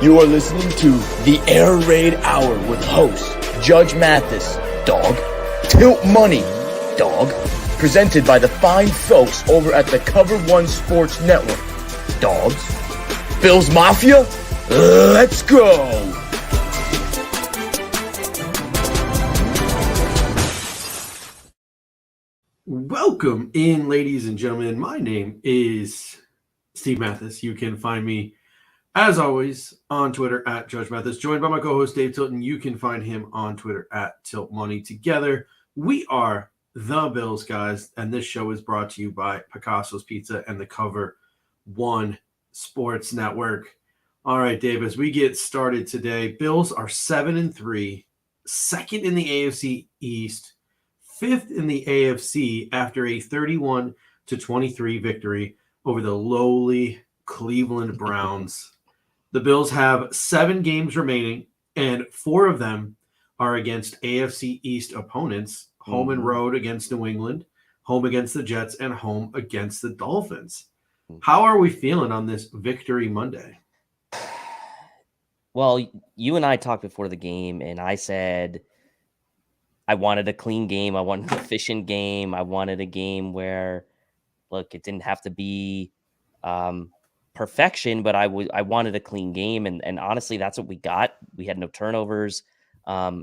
You are listening to the Air Raid Hour with host Judge Mathis, dog, Tilt Money, dog, presented by the fine folks over at the Cover One Sports Network, dogs. Bills Mafia, let's go! Welcome in, ladies and gentlemen. My name is Steve Mathis. You can find me, as always, on Twitter at Judge Mathis, joined by my co-host Dave Tilton. You can find him on Twitter at Tilt Money. Together, we are the Bills guys, and this show is brought to you by Picasso's Pizza and the Cover One Sports Network. All right, Dave, as we get started today, Bills are 7-3, second in the AFC East, fifth in the AFC after a 31-23 victory over the lowly Cleveland Browns. The Bills have 7 games remaining, and 4 of them are against AFC East opponents, home and road against New England, home against the Jets, and home against the Dolphins. How are we feeling on this Victory Monday? Well, you and I talked before the game, and I said I wanted a clean game. I wanted an efficient game. I wanted a game where, look, it didn't have to be perfection, but I wanted a clean game. And honestly, that's what we got. We had no turnovers,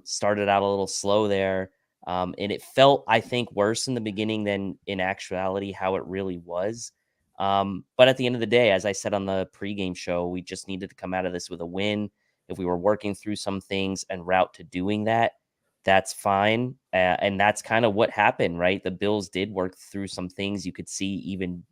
started out a little slow there. And it felt, I think, worse in the beginning than in actuality how it really was. But at the end of the day, as I said on the pregame show, we just needed to come out of this with a win. If we were working through some things en route to doing that, that's fine. And that's kind of what happened, right? The Bills did work through some things. You could see even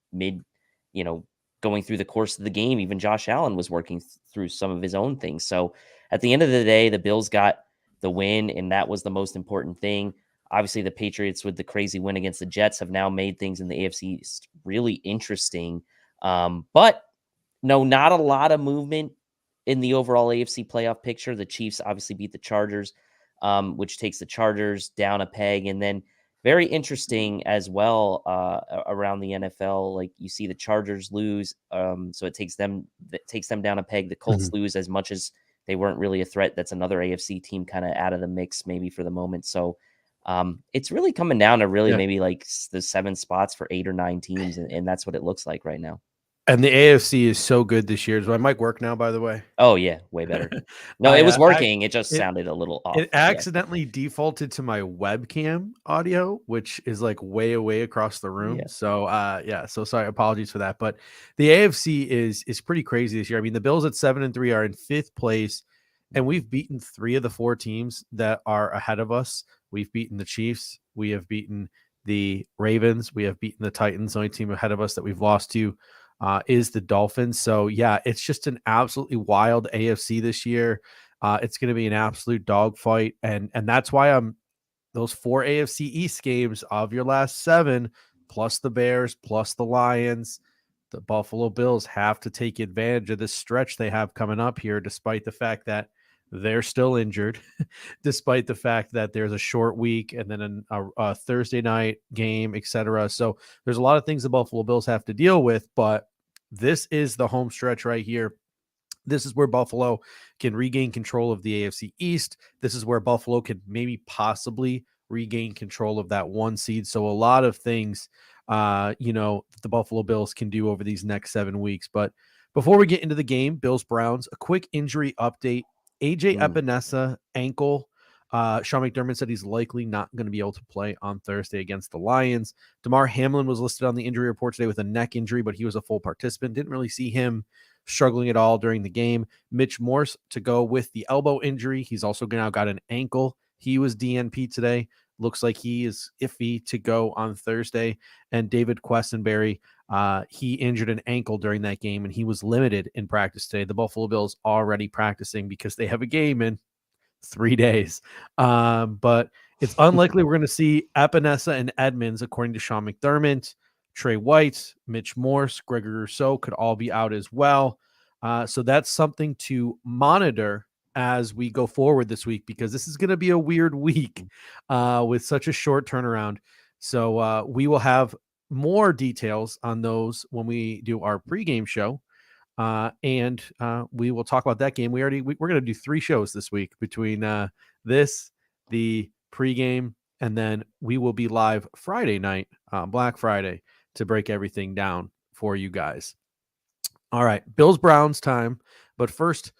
going through the course of the game, even Josh Allen was working through some of his own things. So at the end of the day, the Bills got the win, and that was the most important thing. Obviously, the Patriots, with the crazy win against the Jets, have now made things in the AFC East really interesting. But no, not a lot of movement in the overall AFC playoff picture. The Chiefs obviously beat the Chargers, which takes the Chargers down a peg. And then very interesting as well around the NFL. Like, you see the Chargers lose, so it takes them down a peg. The Colts lose as much as they weren't really a threat. That's another AFC team kind of out of the mix maybe for the moment. So it's really coming down to maybe like the 7 spots for 8 or 9 teams, and that's what it looks like right now. And the AFC is so good this year. Does my mic work now, by the way? Oh, yeah, way better. No, it was working. It just sounded a little off. It accidentally defaulted to my webcam audio, which is like way away across the room. Yeah. So, so sorry. Apologies for that. But the AFC is pretty crazy this year. I mean, the Bills at 7-3 are in 5th place, and we've beaten 3 of the 4 teams that are ahead of us. We've beaten the Chiefs. We have beaten the Ravens. We have beaten the Titans. The only team ahead of us that we've lost to is the Dolphins. So yeah, it's just an absolutely wild AFC this year. It's going to be an absolute dogfight, and that's why those 4 AFC East games of your last 7, plus the Bears, plus the Lions, the Buffalo Bills have to take advantage of this stretch they have coming up here, despite the fact that they're still injured, despite the fact that there's a short week and then a Thursday night game, etc. So there's a lot of things the Buffalo Bills have to deal with, but this is the home stretch right here. This is where Buffalo can regain control of the AFC East. This is where Buffalo could maybe possibly regain control of that 1 seed. So a lot of things, the Buffalo Bills can do over these next 7 weeks. But before we get into the game, Bills-Browns, a quick injury update. AJ Epinesa, ankle. Sean McDermott said he's likely not going to be able to play on Thursday against the Lions. Damar Hamlin was listed on the injury report today with a neck injury, but he was a full participant. Didn't really see him struggling at all during the game. Mitch Morse to go with the elbow injury. He's also now got an ankle. He was DNP today. Looks like he is iffy to go on Thursday. And David Questenberry, he injured an ankle during that game, and he was limited in practice today. The Buffalo Bills already practicing because they have a game in 3 days. But it's unlikely we're going to see Epinesa and Edmonds, according to Sean McDermott. Trey White, Mitch Morse, Gregory Rousseau could all be out as well. So that's something to monitor as we go forward this week, because this is going to be a weird week with such a short turnaround. So we will have more details on those when we do our pregame show. And we will talk about that game. We're going to do 3 shows this week between this, the pregame, and then we will be live Friday night, Black Friday, to break everything down for you guys. All right, Bills Browns time. But first,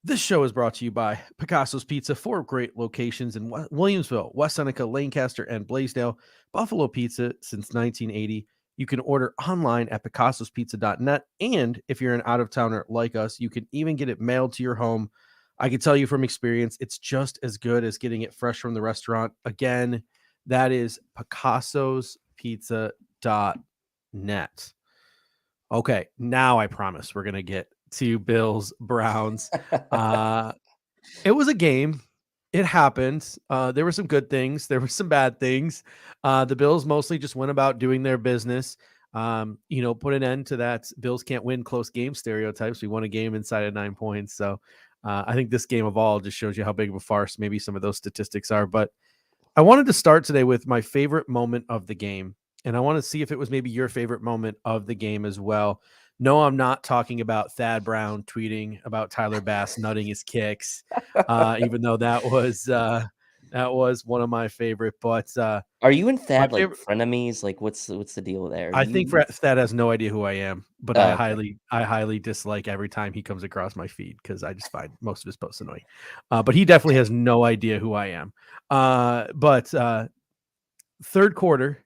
this show is brought to you by Picasso's Pizza, 4 great locations in Williamsville, West Seneca, Lancaster, and Blaisdell. Buffalo Pizza since 1980. You can order online at picassospizza.net. And if you're an out-of-towner like us, you can even get it mailed to your home. I can tell you from experience, it's just as good as getting it fresh from the restaurant. Again, that is picassospizza.net. Okay, now I promise we're going to get to Bills Browns. It was a game. It happened. There were some good things. There were some bad things. The Bills mostly just went about doing their business. Put an end to that Bills can't win close game stereotypes. We won a game inside of 9 points. So I think this game of all just shows you how big of a farce maybe some of those statistics are. But I wanted to start today with my favorite moment of the game. And I want to see if it was maybe your favorite moment of the game as well. No, I'm not talking about Thad Brown tweeting about Tyler Bass nutting his kicks, even though that was one of my favorite. But are you and Thad like frenemies? Like, what's the deal there? I think Thad has no idea who I am, but I highly dislike every time he comes across my feed because I just find most of his posts annoying. But he definitely has no idea who I am. But third quarter.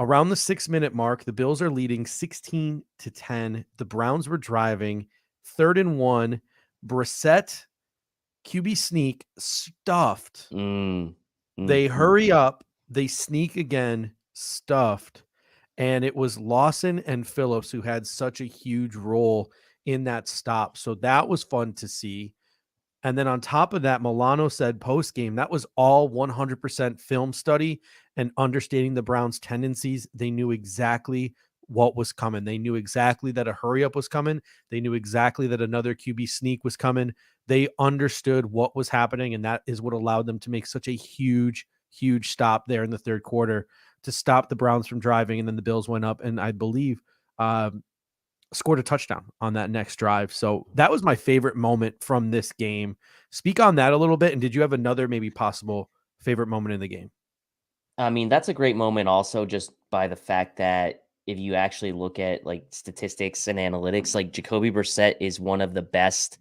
Around the 6-minute mark, the Bills are leading 16-10. The Browns were driving 3rd and 1. Brissett QB sneak stuffed. They hurry up. They sneak again, stuffed. And it was Lawson and Phillips who had such a huge role in that stop. So that was fun to see. And then on top of that, Milano said post-game, that was all 100% film study and understanding the Browns' tendencies. They knew exactly what was coming. They knew exactly that a hurry-up was coming. They knew exactly that another QB sneak was coming. They understood what was happening, and that is what allowed them to make such a huge, huge stop there in the third quarter to stop the Browns from driving. And then the Bills went up, and I believe scored a touchdown on that next drive. So that was my favorite moment from this game. Speak on that a little bit. And did you have another maybe possible favorite moment in the game? I mean, that's a great moment also just by the fact that if you actually look at like statistics and analytics, like Jacoby Brissett is one of the best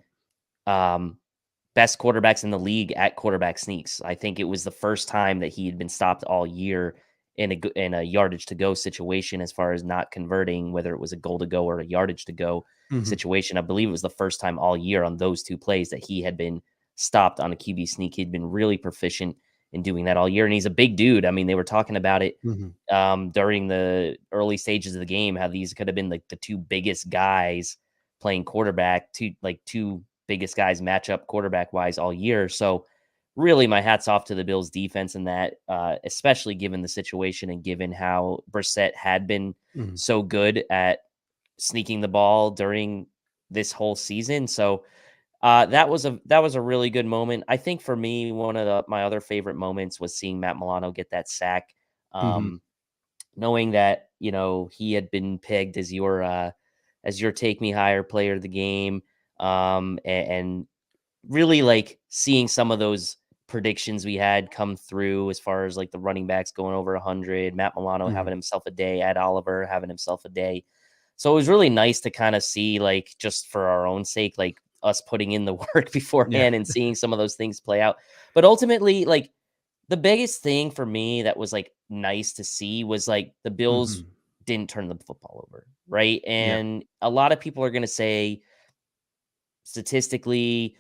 quarterbacks in the league at quarterback sneaks. I think it was the first time that he had been stopped all year in a yardage to go situation as far as not converting, whether it was a goal to go or a yardage to go situation. I believe it was the first time all year on those 2 plays that he had been stopped on a QB sneak. He'd been really proficient in doing that all year. And he's a big dude. I mean, they were talking about it during the early stages of the game, how these could have been like the 2 biggest guys playing quarterback, 2 biggest guys match up quarterback wise all year. So really, my hat's off to the Bills defense in that, especially given the situation and given how Brissett had been so good at sneaking the ball during this whole season. So that was a really good moment. I think for me, one of my other favorite moments was seeing Matt Milano get that sack, knowing that he had been pegged as your take me higher player of the game, and really like seeing some of those predictions we had come through as far as like the running backs going over 100, Matt Milano having himself a day, Ed Oliver having himself a day. So it was really nice to kind of see, like, just for our own sake, like us putting in the work beforehand and seeing some of those things play out. But ultimately, like, the biggest thing for me that was like nice to see was like the Bills didn't turn the football over. Right. And a lot of people are going to say statistically,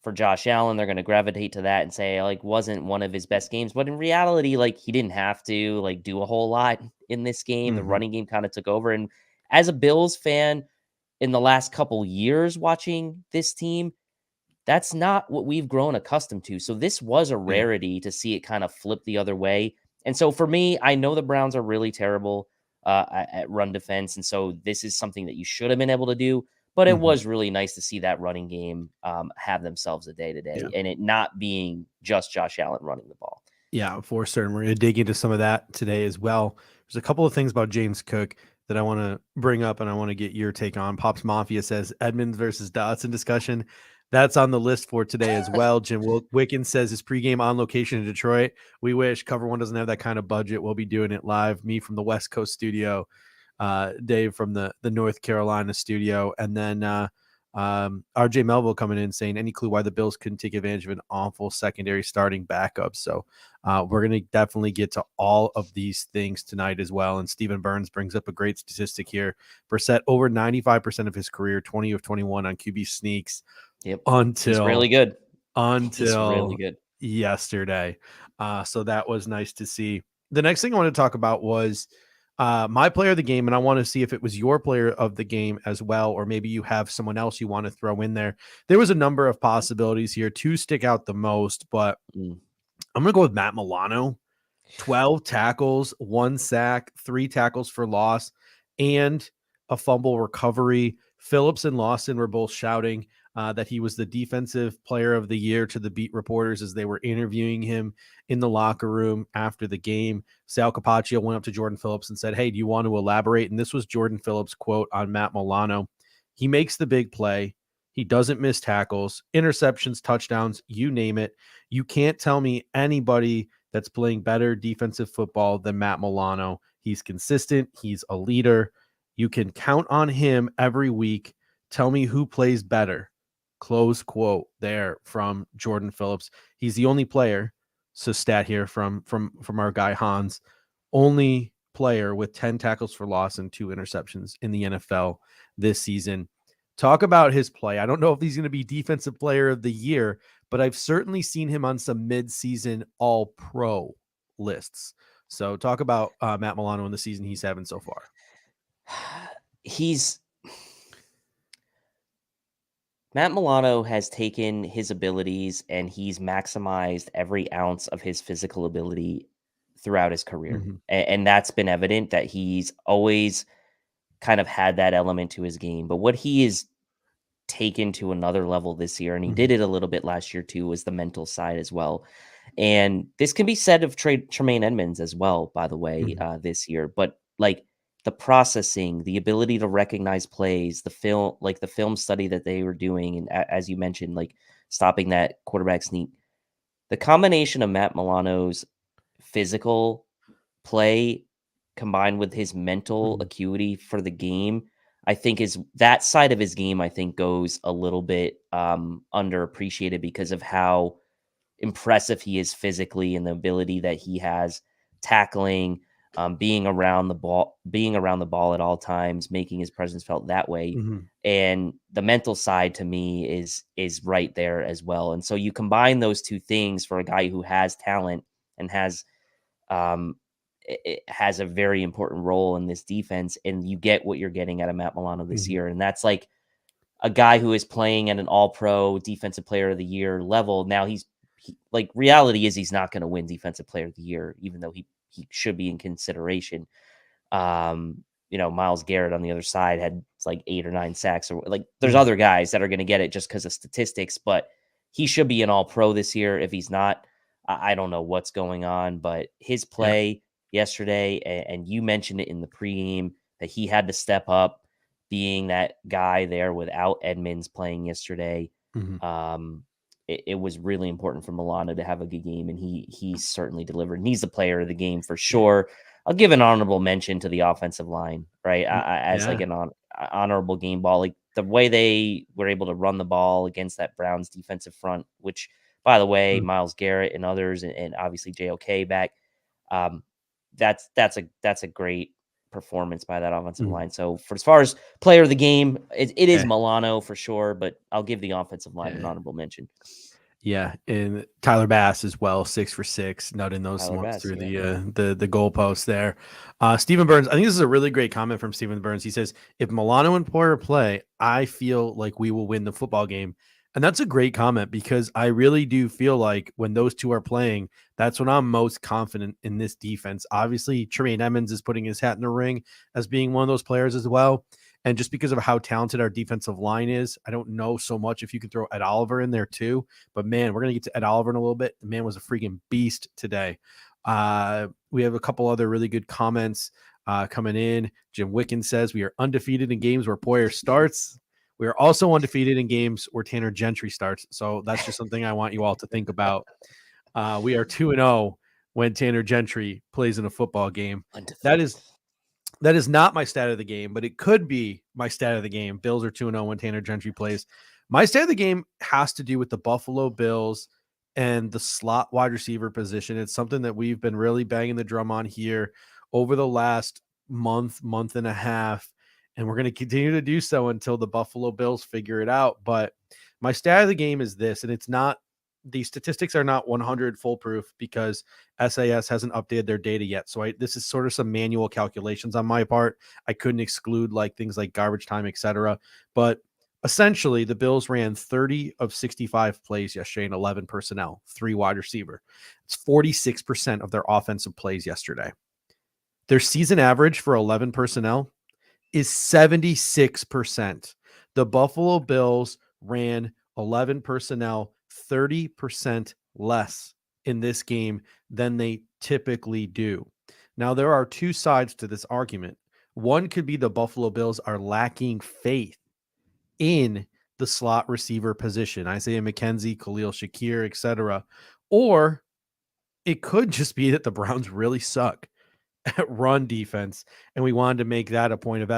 for Josh Allen, they're going to gravitate to that and say, like, wasn't one of his best games. But in reality, like, he didn't have to, like, do a whole lot in this game. The running game kind of took over. And as a Bills fan, in the last couple years watching this team, that's not what we've grown accustomed to. So this was a rarity to see it kind of flip the other way. And so for me, I know the Browns are really terrible at run defense. And so this is something that you should have been able to do. But it was really nice to see that running game have themselves a day today, and it not being just Josh Allen running the ball. Yeah, for certain. We're going to dig into some of that today as well. There's a couple of things about James Cook. that I want to bring up and I want to get your take on. Pops Mafia says Edmonds versus Dotson discussion. That's on the list for today as well. Jim Wicken says his pregame on location in Detroit. We wish Cover One doesn't have that kind of budget. We'll be doing it live. Me from the West Coast studio, Dave from the North Carolina studio, and then RJ Melville coming in saying, any clue why the Bills couldn't take advantage of an awful secondary starting backup? So we're going to definitely get to all of these things tonight as well. And Stephen Burns brings up a great statistic here. Brissett over 95% of his career, 20 of 21 on QB sneaks. Yep. Until he's really good. Until He's really good. Yesterday. So that was nice to see. The next thing I want to talk about was my player of the game, and I want to see if it was your player of the game as well, or maybe you have someone else you want to throw in there. There was a number of possibilities here. Two stick out the most, but I'm going to go with Matt Milano. 12 tackles, 1 sack, 3 tackles for loss, and a fumble recovery. Phillips and Lawson were both shouting that he was the defensive player of the year to the beat reporters as they were interviewing him in the locker room after the game. Sal Capaccio went up to Jordan Phillips and said, hey, do you want to elaborate? And this was Jordan Phillips' quote on Matt Milano. He makes the big play. He doesn't miss tackles, interceptions, touchdowns, you name it. You can't tell me anybody that's playing better defensive football than Matt Milano. He's consistent. He's a leader. You can count on him every week. Tell me who plays better. Close quote there from Jordan Phillips. He's the only player, so stat here from our guy Hans, only player with 10 tackles for loss and 2 interceptions in the NFL this season. Talk about his play. I don't know if he's going to be defensive player of the year, but I've certainly seen him on some mid-season all-pro lists. So talk about Matt Milano in the season he's having so far. Matt Milano has taken his abilities and he's maximized every ounce of his physical ability throughout his career. Mm-hmm. And that's been evident that he's always kind of had that element to his game. But what he is taken to another level this year, and he did it a little bit last year too, was the mental side as well. And this can be said of Tremaine Edmonds as well, by the way, this year. But like the processing, the ability to recognize plays, the film study that they were doing, and as you mentioned, like stopping that quarterback sneak, the combination of Matt Milano's physical play combined with his mental acuity for the game, I think is that side of his game, I think goes a little bit underappreciated because of how impressive he is physically and the ability that he has tackling, being around the ball at all times, making his presence felt that way. And the mental side to me is right there as well. And so you combine those two things for a guy who has talent and has it has a very important role in this defense, and you get what you're getting out of Matt Milano this year. And that's like a guy who is playing at an all-pro defensive player of the year level. Now reality is he's not going to win defensive player of the year, even though he should be in consideration. Myles Garrett on the other side had like 8 or 9 sacks, or like there's other guys that are going to get it just because of statistics, but he should be an all-pro this year. If he's not, I don't know what's going on, but his play yesterday, and you mentioned it in the pregame that he had to step up, being that guy there without Edmonds playing yesterday. It was really important for Milano to have a good game, and he certainly delivered. And he's the player of the game for sure. I'll give an honorable mention to the offensive line, right? As like an honorable game ball, like the way they were able to run the ball against that Browns defensive front, which, by the way, Myles Garrett and others, and obviously JOK back. That's a great performance by that offensive line. So for as far as player of the game, it is Milano for sure, but I'll give the offensive line an honorable mention. Yeah, and Tyler Bass as well, 6 for 6, nutting those ones through the goalpost there. Stephen Burns, I think this is a really great comment from Stephen Burns. He says, if Milano and Poyer play, I feel like we will win the football game. And that's a great comment, because I really do feel like when those two are playing, that's when I'm most confident in this defense. Obviously, Tremaine Edmonds is putting his hat in the ring as being one of those players as well. And just because of how talented our defensive line is, I don't know so much if you can throw Ed Oliver in there too. But man, we're going to get to Ed Oliver in a little bit. The man was a freaking beast today. We have a couple other really good comments. coming in. Jim Wicken says we are undefeated in games where Poyer starts. We are also undefeated in games where Tanner Gentry starts. So that's just something I want you all to think about. We are 2-0 when Tanner Gentry plays in a football game. Undefeated. That is not my stat of the game, but it could be my stat of the game. Bills are 2-0 when Tanner Gentry plays. My stat of the game has to do with the Buffalo Bills and the slot wide receiver position. It's something that we've been really banging the drum on here over the last month and a half, and we're going to continue to do so until the Buffalo Bills figure it out. But my stat of the game is this, and it's not, the statistics are not 100 foolproof because SAS hasn't updated their data yet. So this is sort of some manual calculations on my part. I couldn't exclude like things like garbage time, etc. But essentially, the Bills ran 30 of 65 plays yesterday in 11 personnel, 3 wide receiver. It's 46% of their offensive plays yesterday. Their season average for 11 personnel is 76%. The Buffalo Bills ran 11 personnel 30% less in this game than they typically do. Now, there are 2 sides to this argument. One could be the Buffalo Bills are lacking faith in the slot receiver position, Isaiah McKenzie, Khalil Shakir, etc. Or it could just be that the Browns really suck at run defense, and we wanted to make that a point of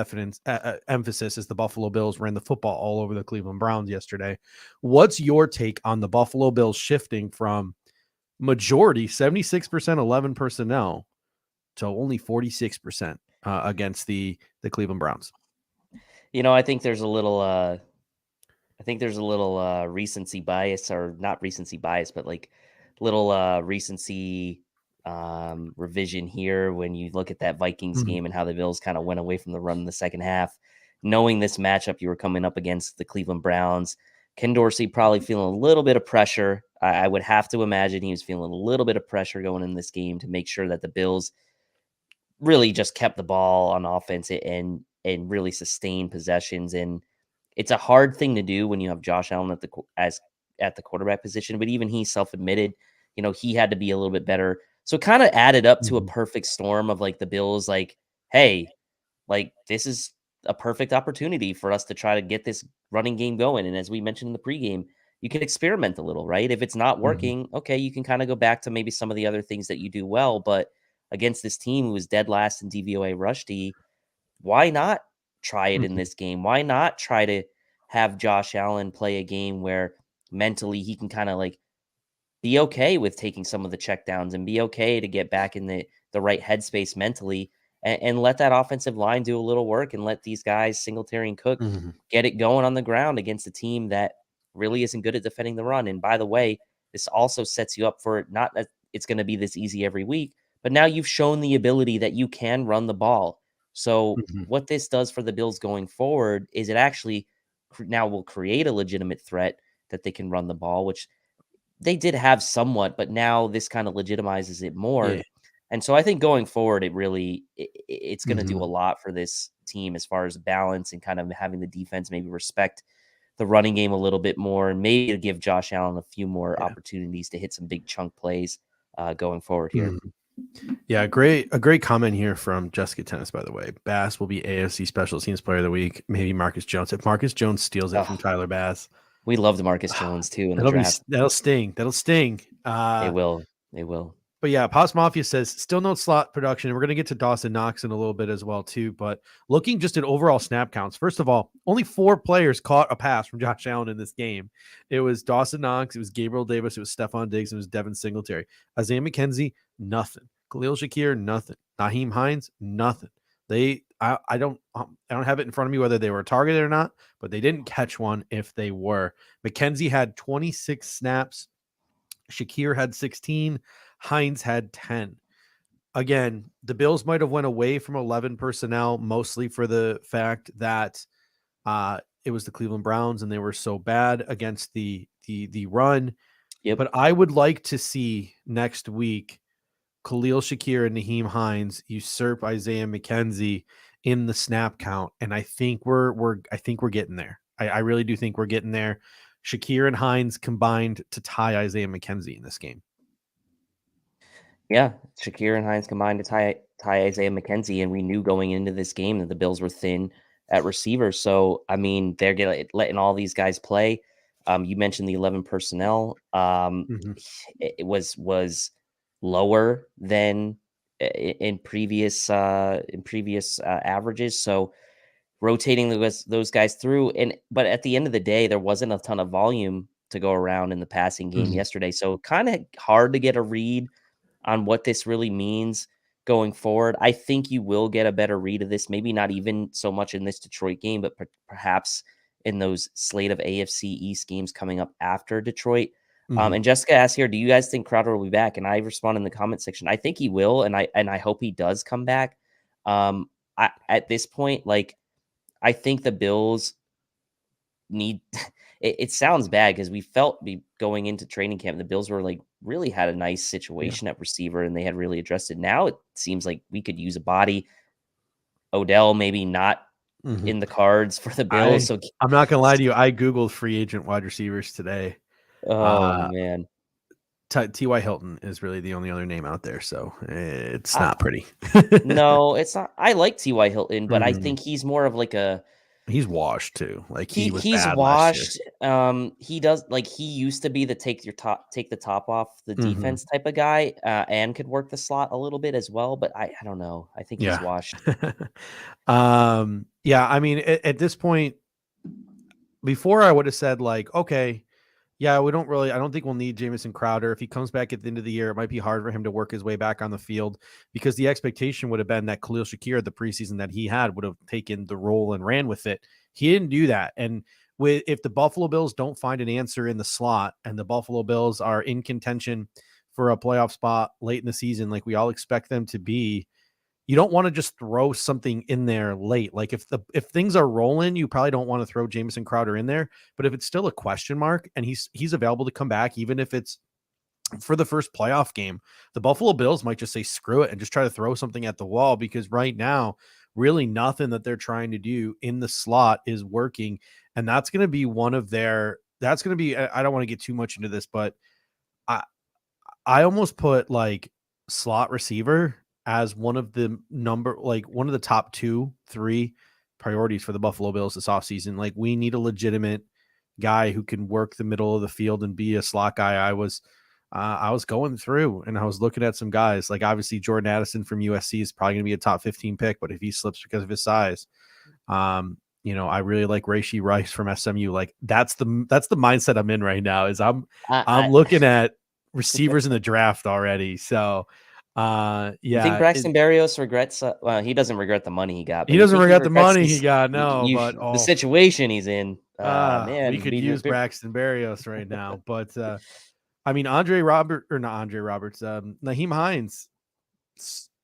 emphasis as the Buffalo Bills ran the football all over the Cleveland Browns yesterday. What's your take on the Buffalo Bills shifting from majority 76% 11 personnel to only 46% against the Cleveland Browns? I think there's a little recency bias, or not recency bias, but like little recency revision here when you look at that Vikings game and how the Bills kind of went away from the run in the second half. Knowing this matchup you were coming up against the Cleveland Browns, Ken Dorsey probably feeling a little bit of pressure. I would have to imagine he was feeling a little bit of pressure going in this game to make sure that the Bills really just kept the ball on offense and really sustained possessions. And it's a hard thing to do when you have Josh Allen at the quarterback position, but even he self-admitted, he had to be a little bit better. So it kind of added up to a perfect storm of like the Bills, like, hey, like this is a perfect opportunity for us to try to get this running game going. And as we mentioned in the pregame, you can experiment a little, right? If it's not working, okay, you can kind of go back to maybe some of the other things that you do well. But against this team who was dead last in DVOA rush D, why not try it in this game? Why not try to have Josh Allen play a game where mentally he can kind of like be okay with taking some of the checkdowns and be okay to get back in the right headspace mentally, and let that offensive line do a little work and let these guys, Singletary and Cook, get it going on the ground against a team that really isn't good at defending the run. And by the way, this also sets you up for it. Not that it's going to be this easy every week, but now you've shown the ability that you can run the ball. So what this does for the Bills going forward is it actually now will create a legitimate threat that they can run the ball, which they did have somewhat, but now this kind of legitimizes it more. Yeah. And so I think going forward, it's going to do a lot for this team as far as balance and kind of having the defense maybe respect the running game a little bit more, and maybe to give Josh Allen a few more opportunities to hit some big chunk plays going forward here. Yeah, a great comment here from Jessica Tennis, by the way. Bass will be AFC Special Teams Player of the Week. Maybe Marcus Jones. If Marcus Jones steals it from Tyler Bass. We loved Marcus Jones too in the draft. That'll sting. They will. But yeah, Pos Mafia says still no slot production. And we're going to get to Dawson Knox in a little bit as well too. But looking just at overall snap counts, first of all, only 4 players caught a pass from Josh Allen in this game. It was Dawson Knox, it was Gabriel Davis, it was Stephon Diggs, it was Devin Singletary. Isaiah McKenzie, nothing. Khalil Shakir, nothing. Naheem Hines, nothing. I don't have it in front of me whether they were targeted or not, but they didn't catch one if they were. McKenzie had 26 snaps. Shakir had 16. Hines had 10. Again, the Bills might have went away from 11 personnel, mostly for the fact that it was the Cleveland Browns and they were so bad against the run. Yep. But I would like to see next week Khalil Shakir and Naheem Hines usurp Isaiah McKenzie in the snap count, and I think we're getting there. I really do think we're getting there. Shakir and Hines combined to tie Isaiah McKenzie in this game. Yeah, Shakir and Hines combined to tie Isaiah McKenzie, and we knew going into this game that the Bills were thin at receiver. So, I mean, they're letting all these guys play. You mentioned the 11 personnel. It was lower than in previous averages. So rotating those guys through, but at the end of the day, there wasn't a ton of volume to go around in the passing game yesterday. So kind of hard to get a read on what this really means going forward. I think you will get a better read of this, maybe not even so much in this Detroit game, but perhaps in those slate of AFC East games coming up after Detroit. And Jessica asked here, do you guys think Crowder will be back? And I respond in the comment section. I think he will, and I hope he does come back. At this point, like, I think the Bills need it sounds bad because we felt going into training camp, the Bills were like really had a nice situation at receiver and they had really addressed it. Now it seems like we could use a body. Odell maybe not in the cards for the Bills. I'm not gonna lie to you. I Googled free agent wide receivers today. Oh man. T.Y. Hilton is really the only other name out there, so it's not pretty. No, it's not. I like T.Y. Hilton, but I think he's more of like he's washed too. Like he's washed. He does like he used to be the take the top off the defense type of guy, and could work the slot a little bit as well. But I don't know. I think he's washed. Yeah. I mean, at this point, before I would have said like, okay, yeah, I don't think we'll need Jamison Crowder. If he comes back at the end of the year, it might be hard for him to work his way back on the field because the expectation would have been that Khalil Shakir, the preseason that he had, would have taken the role and ran with it. He didn't do that. And if the Buffalo Bills don't find an answer in the slot and the Buffalo Bills are in contention for a playoff spot late in the season, like we all expect them to be, you don't want to just throw something in there late. Like if things are rolling, you probably don't want to throw Jamison Crowder in there. But if it's still a question mark and he's available to come back, even if it's for the first playoff game, the Buffalo Bills might just say screw it and just try to throw something at the wall because right now, really nothing that they're trying to do in the slot is working. And that's going to be I don't want to get too much into this, but I almost put like slot receiver as one of the top 2-3 priorities for the Buffalo Bills this offseason. Like we need a legitimate guy who can work the middle of the field and be a slot guy. I was going through and I was looking at some guys like obviously Jordan Addison from USC is probably going to be a top 15 pick, but if he slips because of his size, I really like Rashee Rice from SMU. Like that's the mindset I'm in right now is I'm looking at receivers in the draft already. So I think Braxton Berrios regrets. He doesn't regret the money he got. He doesn't regret the money he got. No, but the situation he's in. Man, we could use Braxton Berrios right now. But I mean, Naheem Hines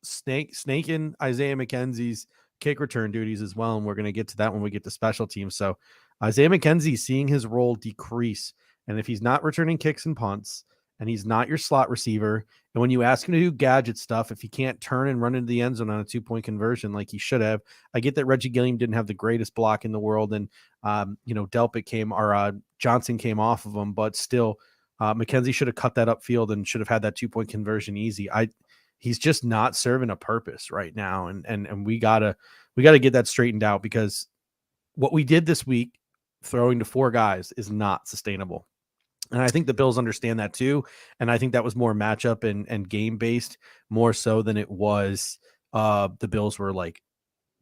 snaking Isaiah McKenzie's kick return duties as well, and we're going to get to that when we get to special teams. So Isaiah McKenzie seeing his role decrease, and if he's not returning kicks and punts, and he's not your slot receiver. And when you ask him to do gadget stuff, if he can't turn and run into the end zone on a 2-point conversion like he should have, I get that Reggie Gilliam didn't have the greatest block in the world, and Johnson came off of him, but still, McKenzie should have cut that upfield and should have had that 2-point conversion easy. He's just not serving a purpose right now, and we gotta get that straightened out because what we did this week, throwing to 4 guys, is not sustainable. And I think the Bills understand that too. And I think that was more matchup and game based more so than it was the Bills were like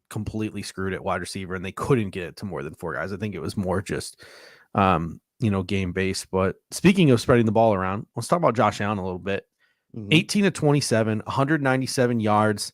completely screwed at wide receiver and they couldn't get it to more than 4 guys. I think it was more just, game based. But speaking of spreading the ball around, let's talk about Josh Allen a little bit. 18 to 27, 197 yards.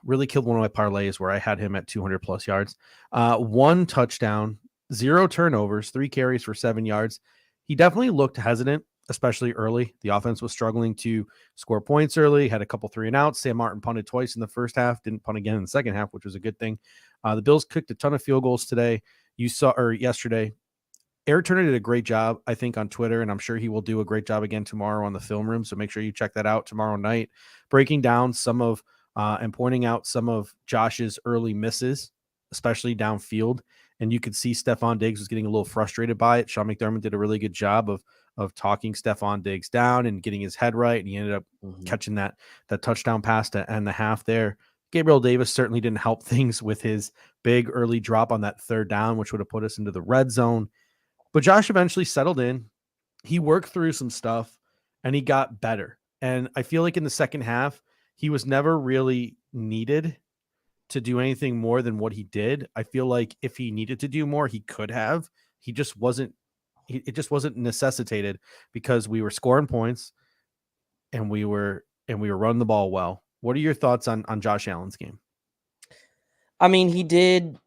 Really killed one of my parlays where I had him at 200 plus yards. 1 touchdown, 0 turnovers, 3 carries for 7 yards. He definitely looked hesitant, especially early. The offense was struggling to score points early, had a couple 3-and-outs. Sam Martin punted twice in the first half, didn't punt again in the second half, which was a good thing. The Bills kicked a ton of field goals yesterday. Eric Turner did a great job, I think, on Twitter, and I'm sure he will do a great job again tomorrow on the film room. So make sure you check that out tomorrow night, breaking down some of and pointing out some of Josh's early misses, especially downfield. And you could see Stephon Diggs was getting a little frustrated by it. Sean McDermott did a really good job talking Stephon Diggs down and getting his head right, and he ended up catching that touchdown pass to end the half there. Gabriel Davis certainly didn't help things with his big early drop on that third down, which would have put us into the red zone. But Josh eventually settled in. He worked through some stuff and he got better. And I feel like in the second half, he was never really needed to do anything more than what he did. I feel like if he needed to do more, he could have. It just wasn't necessitated because we were scoring points and we were running the ball well. What are your thoughts on Josh Allen's game? I mean, he did.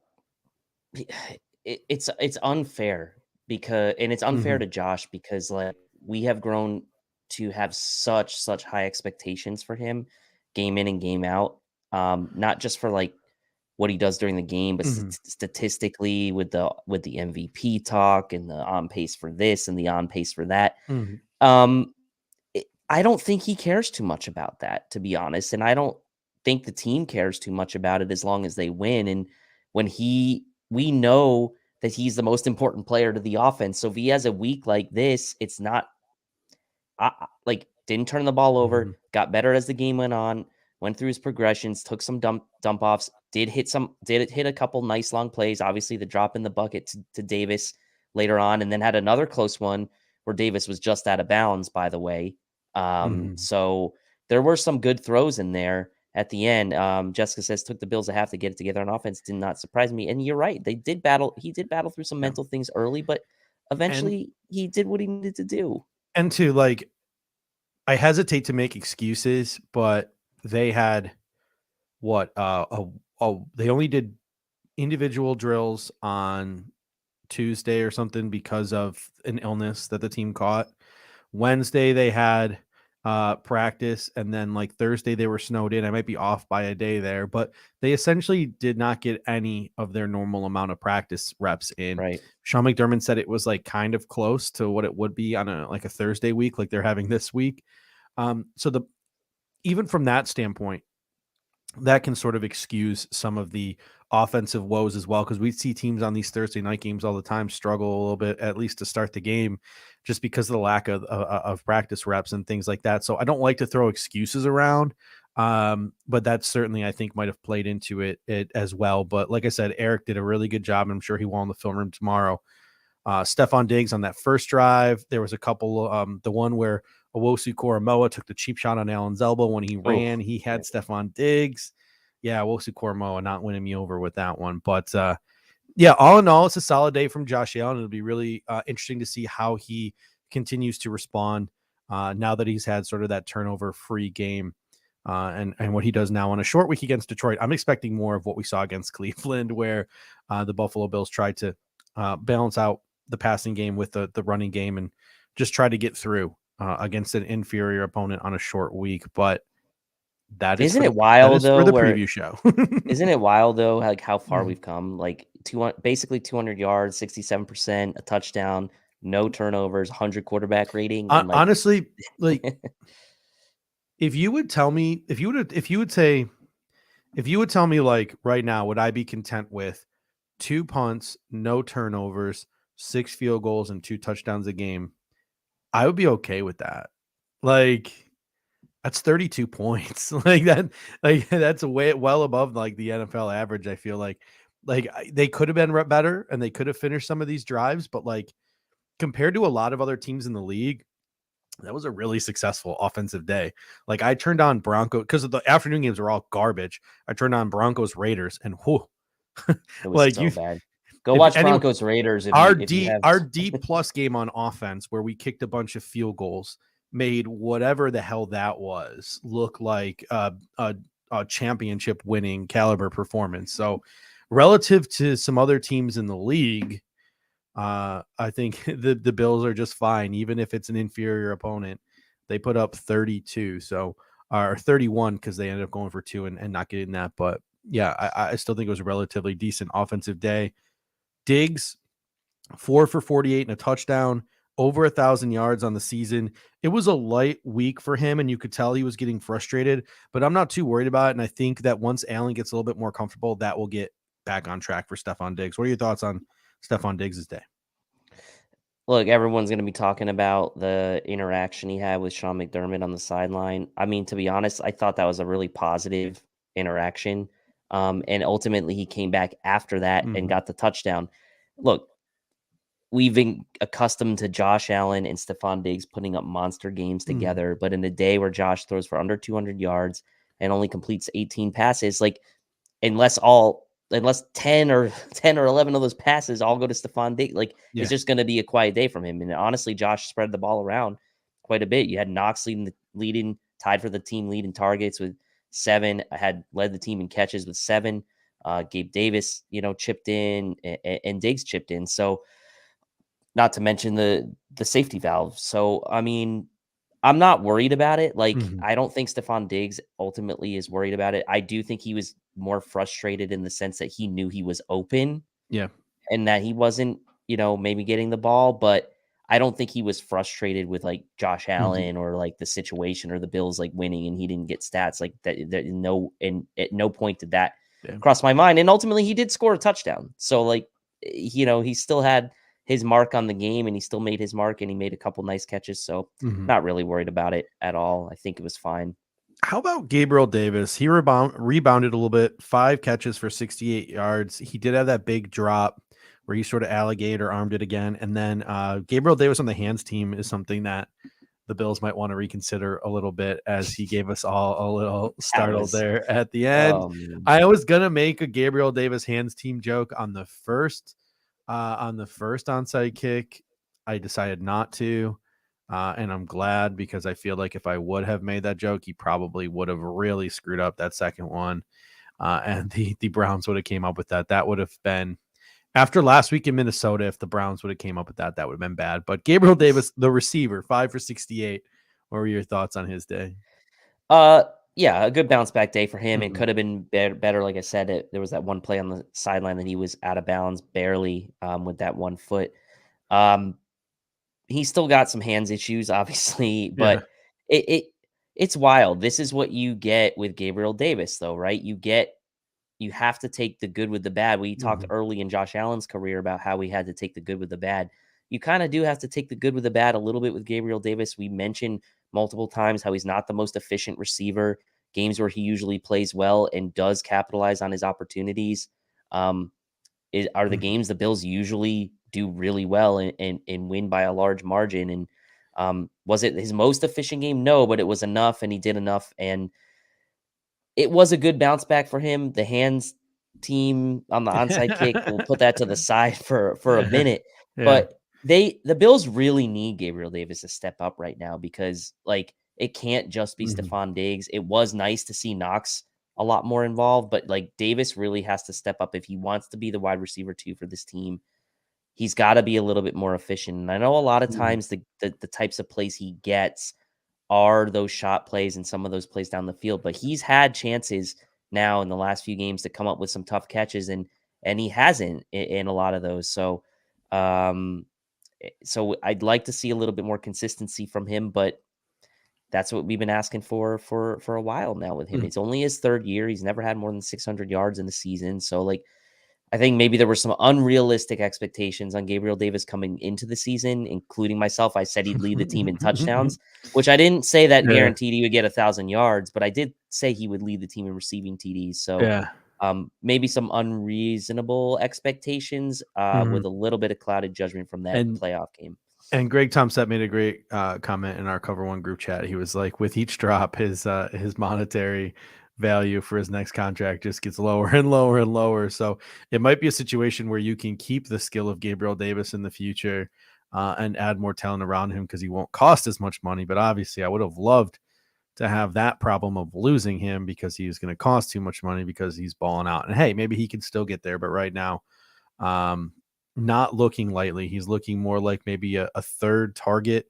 It's unfair and it's unfair to Josh because like we have grown to have such high expectations for him, game in and game out. Not just for like what he does during the game, but statistically with the MVP talk and the on pace for this and the on pace for that. I don't think he cares too much about that, to be honest. And I don't think the team cares too much about it as long as they win. And when we know that he's the most important player to the offense. So if he has a week like this, it's not like didn't turn the ball over, got better as the game went on, went through his progressions, took some dump offs, did hit a couple nice long plays. Obviously the drop in the bucket to Davis later on, and then had another close one where Davis was just out of bounds, by the way. So there were some good throws in there at the end. Jessica says took the Bills a half to get it together on offense. Did not surprise me. And you're right. He did battle through some mental things early, but eventually he did what he needed to do. And to like, I hesitate to make excuses, but they had they only did individual drills on Tuesday or something because of an illness that the team caught. Wednesday they had practice, and then like Thursday they were snowed in. I might be off by a day there, but they essentially did not get any of their normal amount of practice reps in. Right. Sean McDermott said it was like kind of close to what it would be on a Thursday week, like they're having this week. So even from that standpoint, that can sort of excuse some of the offensive woes as well, because we see teams on these Thursday night games all the time struggle a little bit, at least to start the game, just because of the lack of practice reps and things like that. So I don't like to throw excuses around, but that certainly I think might have played into it as well. But like I said, Eric did a really good job. I'm sure he will in the film room tomorrow. Stephon Diggs on that first drive, there was a couple, the one where Owosu Koromoa took the cheap shot on Allen's elbow when he ran. He had Stephon Diggs. Yeah, Owosu Koromoa not winning me over with that one. But yeah, all in all, it's a solid day from Josh Allen. It'll be really interesting to see how he continues to respond now that he's had sort of that turnover-free game and what he does now on a short week against Detroit. I'm expecting more of what we saw against Cleveland, where the Buffalo Bills tried to balance out the passing game with the running game and just try to get through against an inferior opponent on a short week. But that is isn't it wild though? For the preview show. Isn't it wild though? Like how far we've come, like basically 200 yards, 67%, a touchdown, no turnovers, 100 quarterback rating. And like, honestly, like if you would tell me like right now, would I be content with 2 punts, no turnovers, 6 field goals, and 2 touchdowns a game? I would be okay with that. Like that's 32 points. Like that's way well above like the NFL average. I feel like they could have been better and they could have finished some of these drives, but like compared to a lot of other teams in the league, that was a really successful offensive day. Like I turned on Broncos because the afternoon games were all garbage. I turned on Broncos Raiders and whoo, it was like so bad. Go watch Broncos Raiders. Our deep plus game on offense, where we kicked a bunch of field goals, made whatever the hell that was look like a championship winning caliber performance. So relative to some other teams in the league, I think the Bills are just fine, even if it's an inferior opponent. They put up 32, or 31 because they ended up going for 2 and not getting that. But yeah, I still think it was a relatively decent offensive day. Diggs, 4 for 48 and a touchdown, over 1,000 yards on the season. It was a light week for him, and you could tell he was getting frustrated, but I'm not too worried about it. And I think that once Allen gets a little bit more comfortable, that will get back on track for Stephon Diggs. What are your thoughts on Stephon Diggs' day? Look, everyone's going to be talking about the interaction he had with Sean McDermott on the sideline. I mean, to be honest, I thought that was a really positive interaction. And ultimately, he came back after that and got the touchdown. Look, we've been accustomed to Josh Allen and Stephon Diggs putting up monster games together, but in a day where Josh throws for under 200 yards and only completes 18 passes, like unless 10 or 11 of those passes all go to Stephon Diggs, like it's just going to be a quiet day from him. And honestly, Josh spread the ball around quite a bit. You had Knox leading tied for the team lead in targets with 7. I had led the team in catches with 7. Gabe Davis, chipped in, and Diggs chipped in. So not to mention the safety valve. So I mean, I'm not worried about it. Like, I don't think Stephon Diggs ultimately is worried about it. I do think he was more frustrated in the sense that he knew he was open. Yeah. And that he wasn't, maybe getting the ball, but I don't think he was frustrated with like Josh Allen or like the situation or the Bills like winning and he didn't get stats like that. And at no point did that cross my mind. And ultimately he did score a touchdown. So like, he still had his mark on the game and he still made his mark and he made a couple nice catches. So not really worried about it at all. I think it was fine. How about Gabriel Davis? He rebounded a little bit, 5 catches for 68 yards. He did have that big drop where he sort of alligator armed it again. And then Gabriel Davis on the hands team is something that the Bills might want to reconsider a little bit, as he gave us all a little startled there at the end. I was going to make a Gabriel Davis hands team joke on the first onside kick. I decided not to. And I'm glad, because I feel like if I would have made that joke, he probably would have really screwed up that second one. And the Browns would have came up with that. That would have been, after last week in Minnesota, if the Browns would have came up with that, that would have been bad. But Gabriel Davis, the receiver, 5 for 68. What were your thoughts on his day? Yeah, a good bounce back day for him. It could have been better. Like I said, there was that one play on the sideline that he was out of bounds barely with that 1 foot. He's still got some hands issues, obviously, but it's wild. This is what you get with Gabriel Davis, though, right? You have to take the good with the bad. We talked early in Josh Allen's career about how we had to take the good with the bad. You kind of do have to take the good with the bad a little bit with Gabriel Davis. We mentioned multiple times how he's not the most efficient receiver. Games where he usually plays well and does capitalize on his opportunities are the games the Bills usually do really well and win by a large margin. And was it his most efficient game? No, but it was enough, and he did enough. And it was a good bounce back for him. The hands team on the onside kick, we'll put that to the side for a minute. But the Bills really need Gabriel Davis to step up right now, because like it can't just be Stephon Diggs. It was nice to see Knox a lot more involved, but like Davis really has to step up if he wants to be the wide receiver 2 for this team. He's got to be a little bit more efficient. And I know a lot of times the types of plays he gets are those shot plays and some of those plays down the field, but he's had chances now in the last few games to come up with some tough catches, and he hasn't in a lot of those. So I'd like to see a little bit more consistency from him, but that's what we've been asking for a while now with him. It's only his 3rd year. He's never had more than 600 yards in the season. So like, I think maybe there were some unrealistic expectations on Gabriel Davis coming into the season, including myself. I said he'd lead the team in touchdowns, which I didn't say that guaranteed he would get 1,000 yards, but I did say he would lead the team in receiving TDs. So maybe some unreasonable expectations with a little bit of clouded judgment from that playoff game. And Greg Tomset made a great comment in our Cover One group chat. He was like, with each drop, his monetary value for his next contract just gets lower and lower and lower. So it might be a situation where you can keep the skill of Gabriel Davis in the future and add more talent around him, because he won't cost as much money. But obviously I would have loved to have that problem of losing him, because he's going to cost too much money because he's balling out. And hey, maybe he can still get there, but right now, not looking lightly. He's looking more like maybe a 3rd target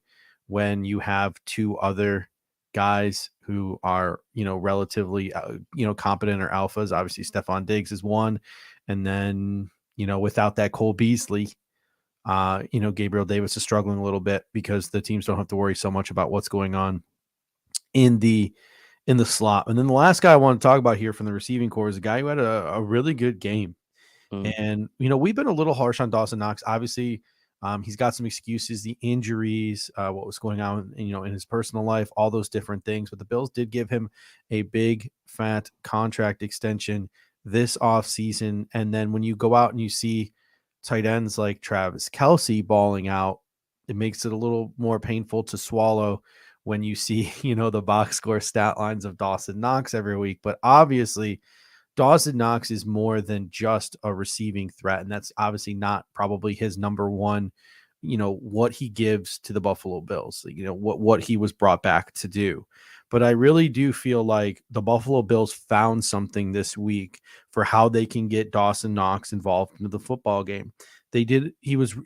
when you have 2 other guys who are, relatively, competent or alphas. Obviously, Stephon Diggs is one. And then, without that Cole Beasley, Gabriel Davis is struggling a little bit, because the teams don't have to worry so much about what's going on in the slot. And then the last guy I want to talk about here from the receiving corps is a guy who had a really good game. And, we've been a little harsh on Dawson Knox. Obviously, He's got some excuses, the injuries, what was going on, in his personal life, all those different things. But the Bills did give him a big, fat contract extension this offseason. And then when you go out and you see tight ends like Travis Kelce balling out, it makes it a little more painful to swallow when you see, the box score stat lines of Dawson Knox every week. But obviously, Dawson Knox is more than just a receiving threat, and that's obviously not probably his number one, what he gives to the Buffalo Bills, what he was brought back to do. But I really do feel like the Buffalo Bills found something this week for how they can get Dawson Knox involved into the football game. They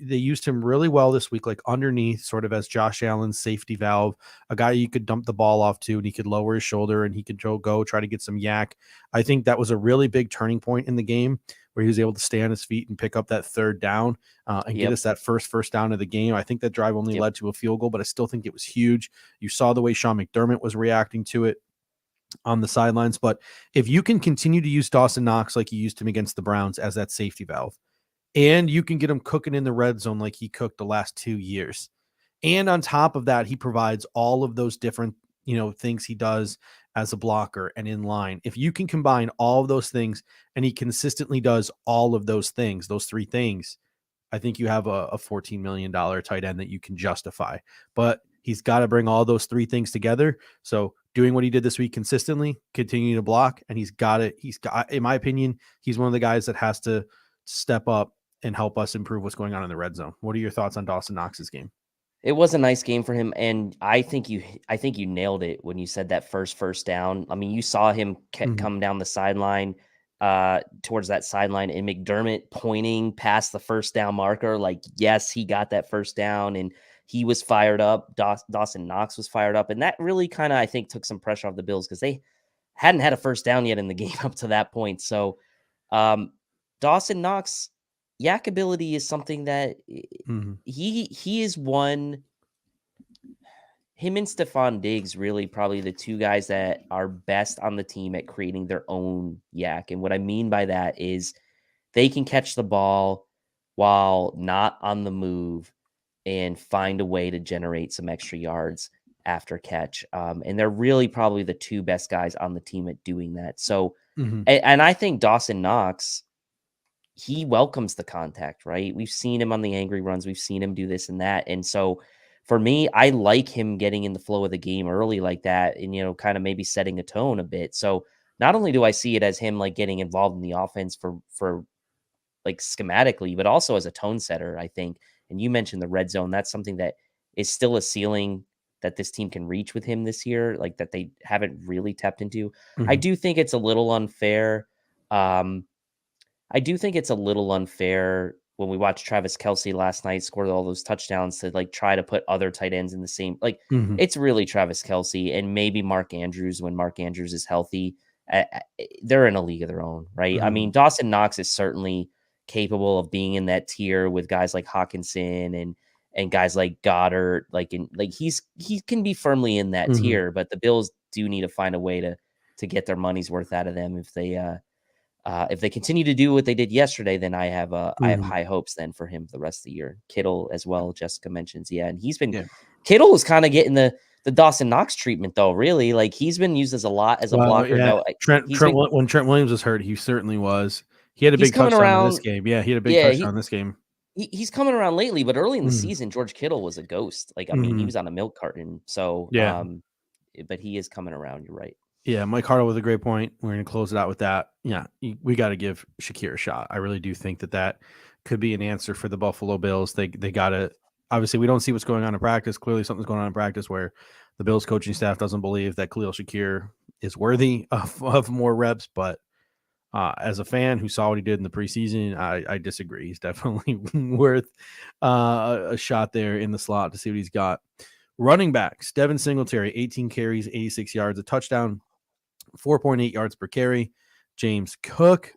used him really well this week, like underneath, sort of as Josh Allen's safety valve, a guy you could dump the ball off to, and he could lower his shoulder and he could go try to get some yak. I think that was a really big turning point in the game where he was able to stay on his feet and pick up that third down and get us that first down of the game. I think that drive only led to a field goal, but I still think it was huge. You saw the way Sean McDermott was reacting to it on the sidelines. But if you can continue to use Dawson Knox like you used him against the Browns as that safety valve, and you can get him cooking in the red zone like he cooked the last 2 years. And on top of that, he provides all of those different, things he does as a blocker and in line. If you can combine all of those things and he consistently does all of those things, those three things, I think you have a $14 million tight end that you can justify. But he's got to bring all those three things together. So doing what he did this week consistently, continuing to block, and he's got, in my opinion, he's one of the guys that has to step up and help us improve what's going on in the red zone. What are your thoughts on Dawson Knox's game? It was a nice game for him, and I think you nailed it when you said that first down. I mean, you saw him come down the sideline, towards that sideline, and McDermott pointing past the first down marker, like, yes, he got that first down, and he was fired up. Dawson Knox was fired up, and that really kind of, I think, took some pressure off the Bills because they hadn't had a first down yet in the game up to that point. So, Dawson Knox, yak ability is something that he is one. Him and Stephon Diggs really probably the two guys that are best on the team at creating their own yak. And what I mean by that is they can catch the ball while not on the move and find a way to generate some extra yards after catch. And they're really probably the two best guys on the team at doing that. So, and I think Dawson Knox, he welcomes the contact, right? We've seen him on the angry runs. We've seen him do this and that. And so for me, I like him getting in the flow of the game early like that and, kind of maybe setting a tone a bit. So not only do I see it as him like getting involved in the offense for like schematically, but also as a tone setter, I think. And you mentioned the red zone. That's something that is still a ceiling that this team can reach with him this year, like that they haven't really tapped into. I do think it's a little unfair. I do think it's a little unfair when we watched Travis Kelce last night score all those touchdowns to like try to put other tight ends in the same, like it's really Travis Kelce and maybe Mark Andrews when Mark Andrews is healthy. They're in a league of their own, right? I mean, Dawson Knox is certainly capable of being in that tier with guys like Hawkinson and guys like Goddard, he can be firmly in that tier, but the Bills do need to find a way to get their money's worth out of them. If they continue to do what they did yesterday, then I have high hopes then for him for the rest of the year. Kittle as well, Jessica mentions. Yeah. And he's been, Kittle is kind of getting the Dawson Knox treatment though, really. Like he's been used as a blocker. Yeah. No, when Trent Williams was hurt, he certainly was. He had a big touchdown in this game. Yeah, he had a big touchdown in this game. He's coming around lately, but early in the season, George Kittle was a ghost. Like, I mean, he was on a milk carton. So, but he is coming around. You're right. Yeah, Mike Hartle with a great point. We're going to close it out with that. Yeah, we got to give Shakir a shot. I really do think that could be an answer for the Buffalo Bills. They got to, obviously, we don't see what's going on in practice. Clearly, something's going on in practice where the Bills coaching staff doesn't believe that Khalil Shakir is worthy of more reps. But as a fan who saw what he did in the preseason, I disagree. He's definitely worth a shot there in the slot to see what he's got. Running backs, Devin Singletary, 18 carries, 86 yards, a touchdown, 4.8 yards per carry. James Cook,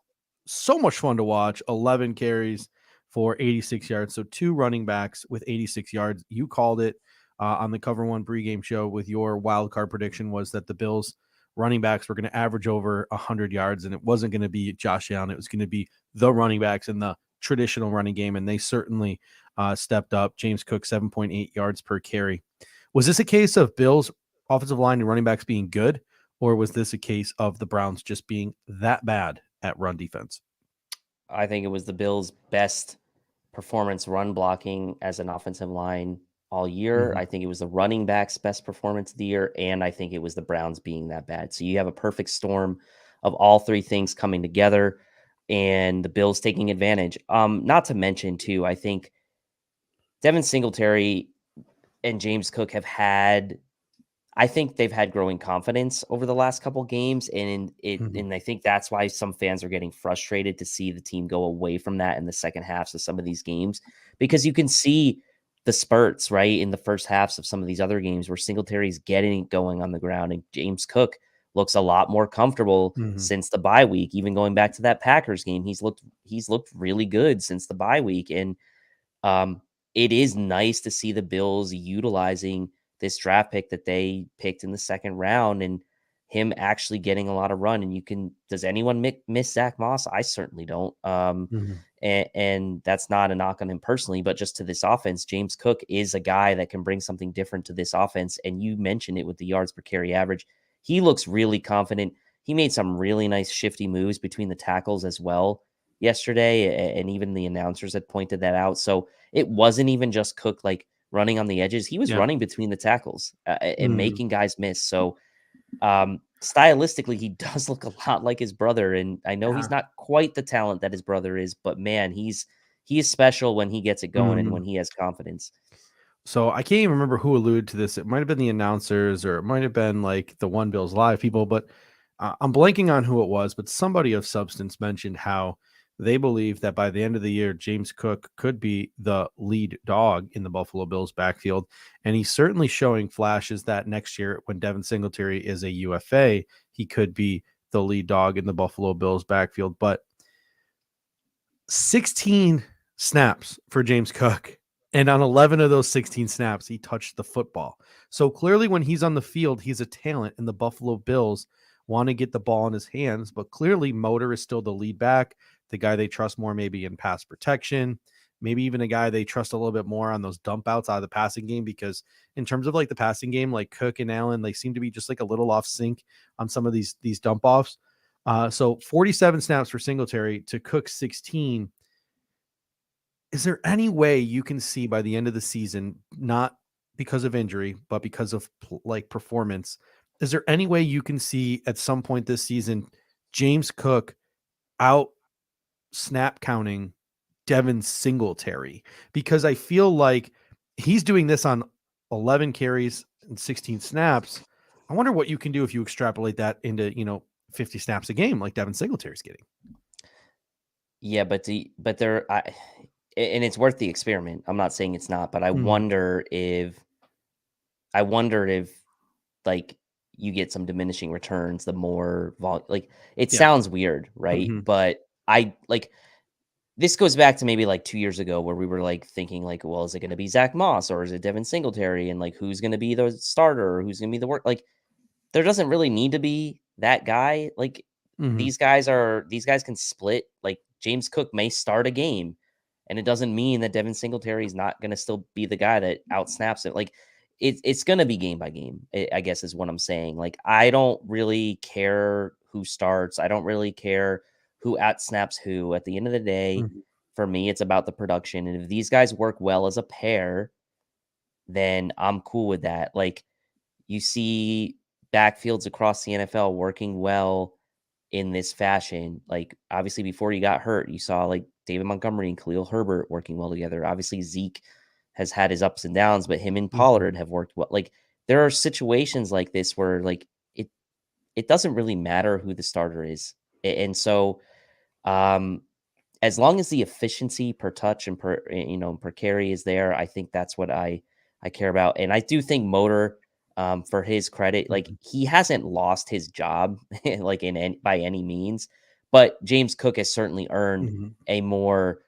so much fun to watch, 11 carries for 86 yards. So two running backs with 86 yards. You called it on the Cover One pregame show with your wild card prediction was that the Bills running backs were going to average over 100 yards, and it wasn't going to be Josh Allen. It was going to be the running backs in the traditional running game, and they certainly stepped up. James Cook, 7.8 yards per carry. Was this a case of Bills offensive line and running backs being good, or was this a case of the Browns just being that bad at run defense? I think it was the Bills' best performance run blocking as an offensive line all year. I think it was the running back's best performance of the year, and I think it was the Browns being that bad. So you have a perfect storm of all three things coming together, and the Bills taking advantage. Not to mention too, I think Devin Singletary and James Cook I think they've had growing confidence over the last couple games, and I think that's why some fans are getting frustrated to see the team go away from that in the second halves of some of these games, because you can see the spurts right in the first halves of some of these other games where Singletary's getting it going on the ground, and James Cook looks a lot more comfortable since the bye week. Even going back to that Packers game, he's looked really good since the bye week, and it is nice to see the Bills utilizing this draft pick that they picked in the second round and him actually getting a lot of run. And does anyone miss Zach Moss? I certainly don't. And that's not a knock on him personally, but just to this offense, James Cook is a guy that can bring something different to this offense. And you mentioned it with the yards per carry average. He looks really confident. He made some really nice shifty moves between the tackles as well yesterday. And even the announcers had pointed that out. So it wasn't even just Cook, like, running on the edges. He was running between the tackles and making guys miss. So stylistically, he does look a lot like his brother. And I know he's not quite the talent that his brother is, but man, he is special when he gets it going and when he has confidence. So I can't even remember who alluded to this. It might have been the announcers, or it might have been like the One Bills Live people, but I'm blanking on who it was, but somebody of substance mentioned how they believe that by the end of the year, James Cook could be the lead dog in the Buffalo Bills backfield. And he's certainly showing flashes that next year, when Devin Singletary is a UFA, he could be the lead dog in the Buffalo Bills backfield. But 16 snaps for James Cook. And on 11 of those 16 snaps, he touched the football. So clearly when he's on the field, he's a talent, and the Buffalo Bills want to get the ball in his hands. But clearly Motor is still the lead back, the guy they trust more maybe in pass protection, maybe even a guy they trust a little bit more on those dump outs out of the passing game, because in terms of like the passing game, like Cook and Allen, they seem to be just like a little off sync on some of these dump offs. So 47 snaps for Singletary to Cook 16. Is there any way you can see by the end of the season, not because of injury, but because of like performance, is there any way you can see at some point this season, James Cook out snap counting Devin Singletary? Because I feel like he's doing this on 11 carries and 16 snaps. I wonder what you can do if you extrapolate that into, 50 snaps a game like Devin Singletary's getting. Yeah, but and it's worth the experiment. I'm not saying it's not, but I wonder if like you get some diminishing returns the more volume. Like, it sounds weird, right? But this goes back to maybe like 2 years ago where we were like thinking like, well, is it going to be Zach Moss or is it Devin Singletary? And like, who's going to be the starter or who's going to be the work? Like, there doesn't really need to be that guy. Like, these guys can split. Like, James Cook may start a game, and it doesn't mean that Devin Singletary is not going to still be the guy that outsnaps it. Like, it's going to be game by game, I guess is what I'm saying. Like, I don't really care who starts. I don't really care who outsnaps who. At the end of the day, for me, it's about the production. And if these guys work well as a pair, then I'm cool with that. Like, you see backfields across the NFL working well in this fashion. Like, obviously, before he got hurt, you saw like David Montgomery and Khalil Herbert working well together. Obviously, Zeke has had his ups and downs, but him and Pollard have worked well. Like, there are situations like this where like it doesn't really matter who the starter is. And so as long as the efficiency per touch and per carry is there, I think that's what I care about. And I do think Motor, for his credit, like, he hasn't lost his job like by any means, but James Cook has certainly earned a more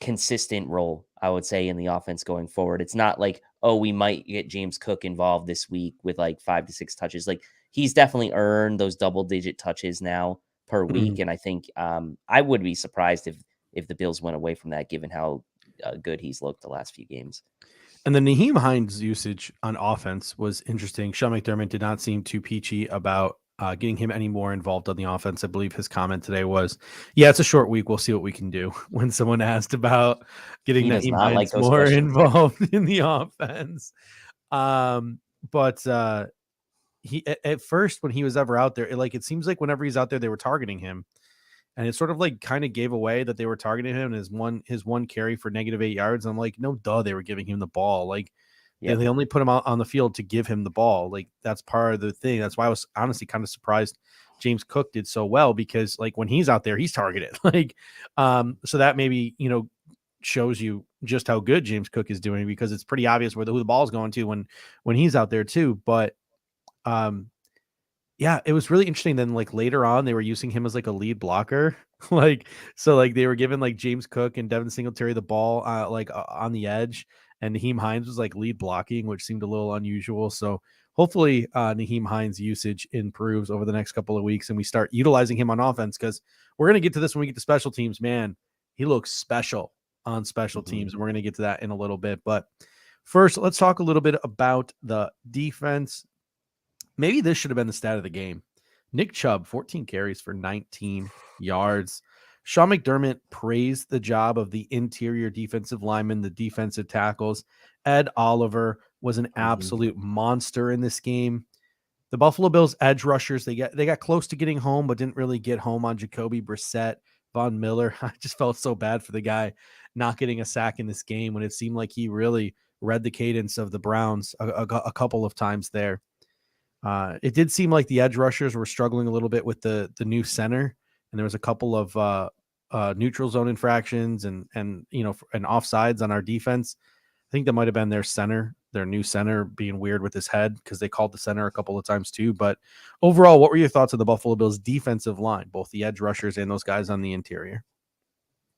consistent role, I would say, in the offense going forward. It's not like, oh, we might get James Cook involved this week with like 5 to 6 touches. Like, he's definitely earned those double-digit touches now per week, and I think I would be surprised if the Bills went away from that, given how good he's looked the last few games. And the Nyheim Hines usage on offense was interesting. Sean McDermott did not seem too peachy about getting him any more involved on the offense. I believe his comment today was, yeah, it's a short week. We'll see what we can do. When someone asked about getting Nyheim Hines more involved in the offense. But he at first, when he was ever out there, it seems like whenever he's out there, they were targeting him. And it sort of like kind of gave away that they were targeting him as his one carry for -8 yards. And I'm like, no, duh, they were giving him the ball. Like they only put him out on the field to give him the ball. Like that's part of the thing. That's why I was honestly kind of surprised James Cook did so well, because like when he's out there, he's targeted. So that maybe, shows you just how good James Cook is doing, because it's pretty obvious who the ball's going to when he's out there too. But yeah, it was really interesting. Then like later on, they were using him as like a lead blocker. So they were giving like James Cook and Devin Singletary the ball on the edge, and Nyheim Hines was like lead blocking, which seemed a little unusual. So hopefully Nyheim Hines' usage improves over the next couple of weeks and we start utilizing him on offense, because we're going to get to this when we get to special teams. Man, he looks special on special teams, and we're going to get to that in a little bit. But first, let's talk a little bit about the defense. Maybe this should have been the stat of the game. Nick Chubb, 14 carries for 19 yards. Sean McDermott praised the job of the interior defensive linemen, the defensive tackles. Ed Oliver was an absolute monster in this game. The Buffalo Bills edge rushers, they got close to getting home, but didn't really get home on Jacoby Brissett. Von Miller, I just felt so bad for the guy not getting a sack in this game when it seemed like he really read the cadence of the Browns a couple of times there. It did seem like the edge rushers were struggling a little bit with the new center, and there was a couple of neutral zone infractions and offsides on our defense. I think that might have been their new center being weird with his head, because they called the center a couple of times too. But overall, what were your thoughts of the Buffalo Bills defensive line, both the edge rushers and those guys on the interior?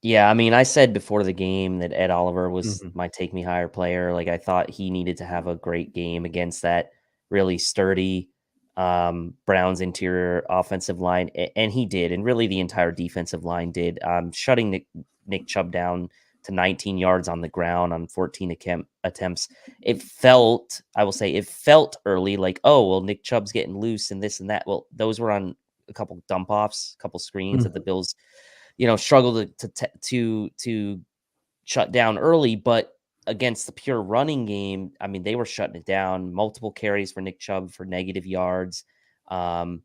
Yeah, I mean, I said before the game that Ed Oliver was my take me higher player. Like, I thought he needed to have a great game against that really sturdy Browns interior offensive line, and he did, and really the entire defensive line did. Shutting Nick Chubb down to 19 yards on the ground on 14 attempts. It felt early like, oh, well, Nick Chubb's getting loose and this and that. Well, those were on a couple dump offs, a couple screens that the Bills, struggled to shut down early. But against the pure running game, I mean, they were shutting it down. Multiple carries for Nick Chubb for negative yards. And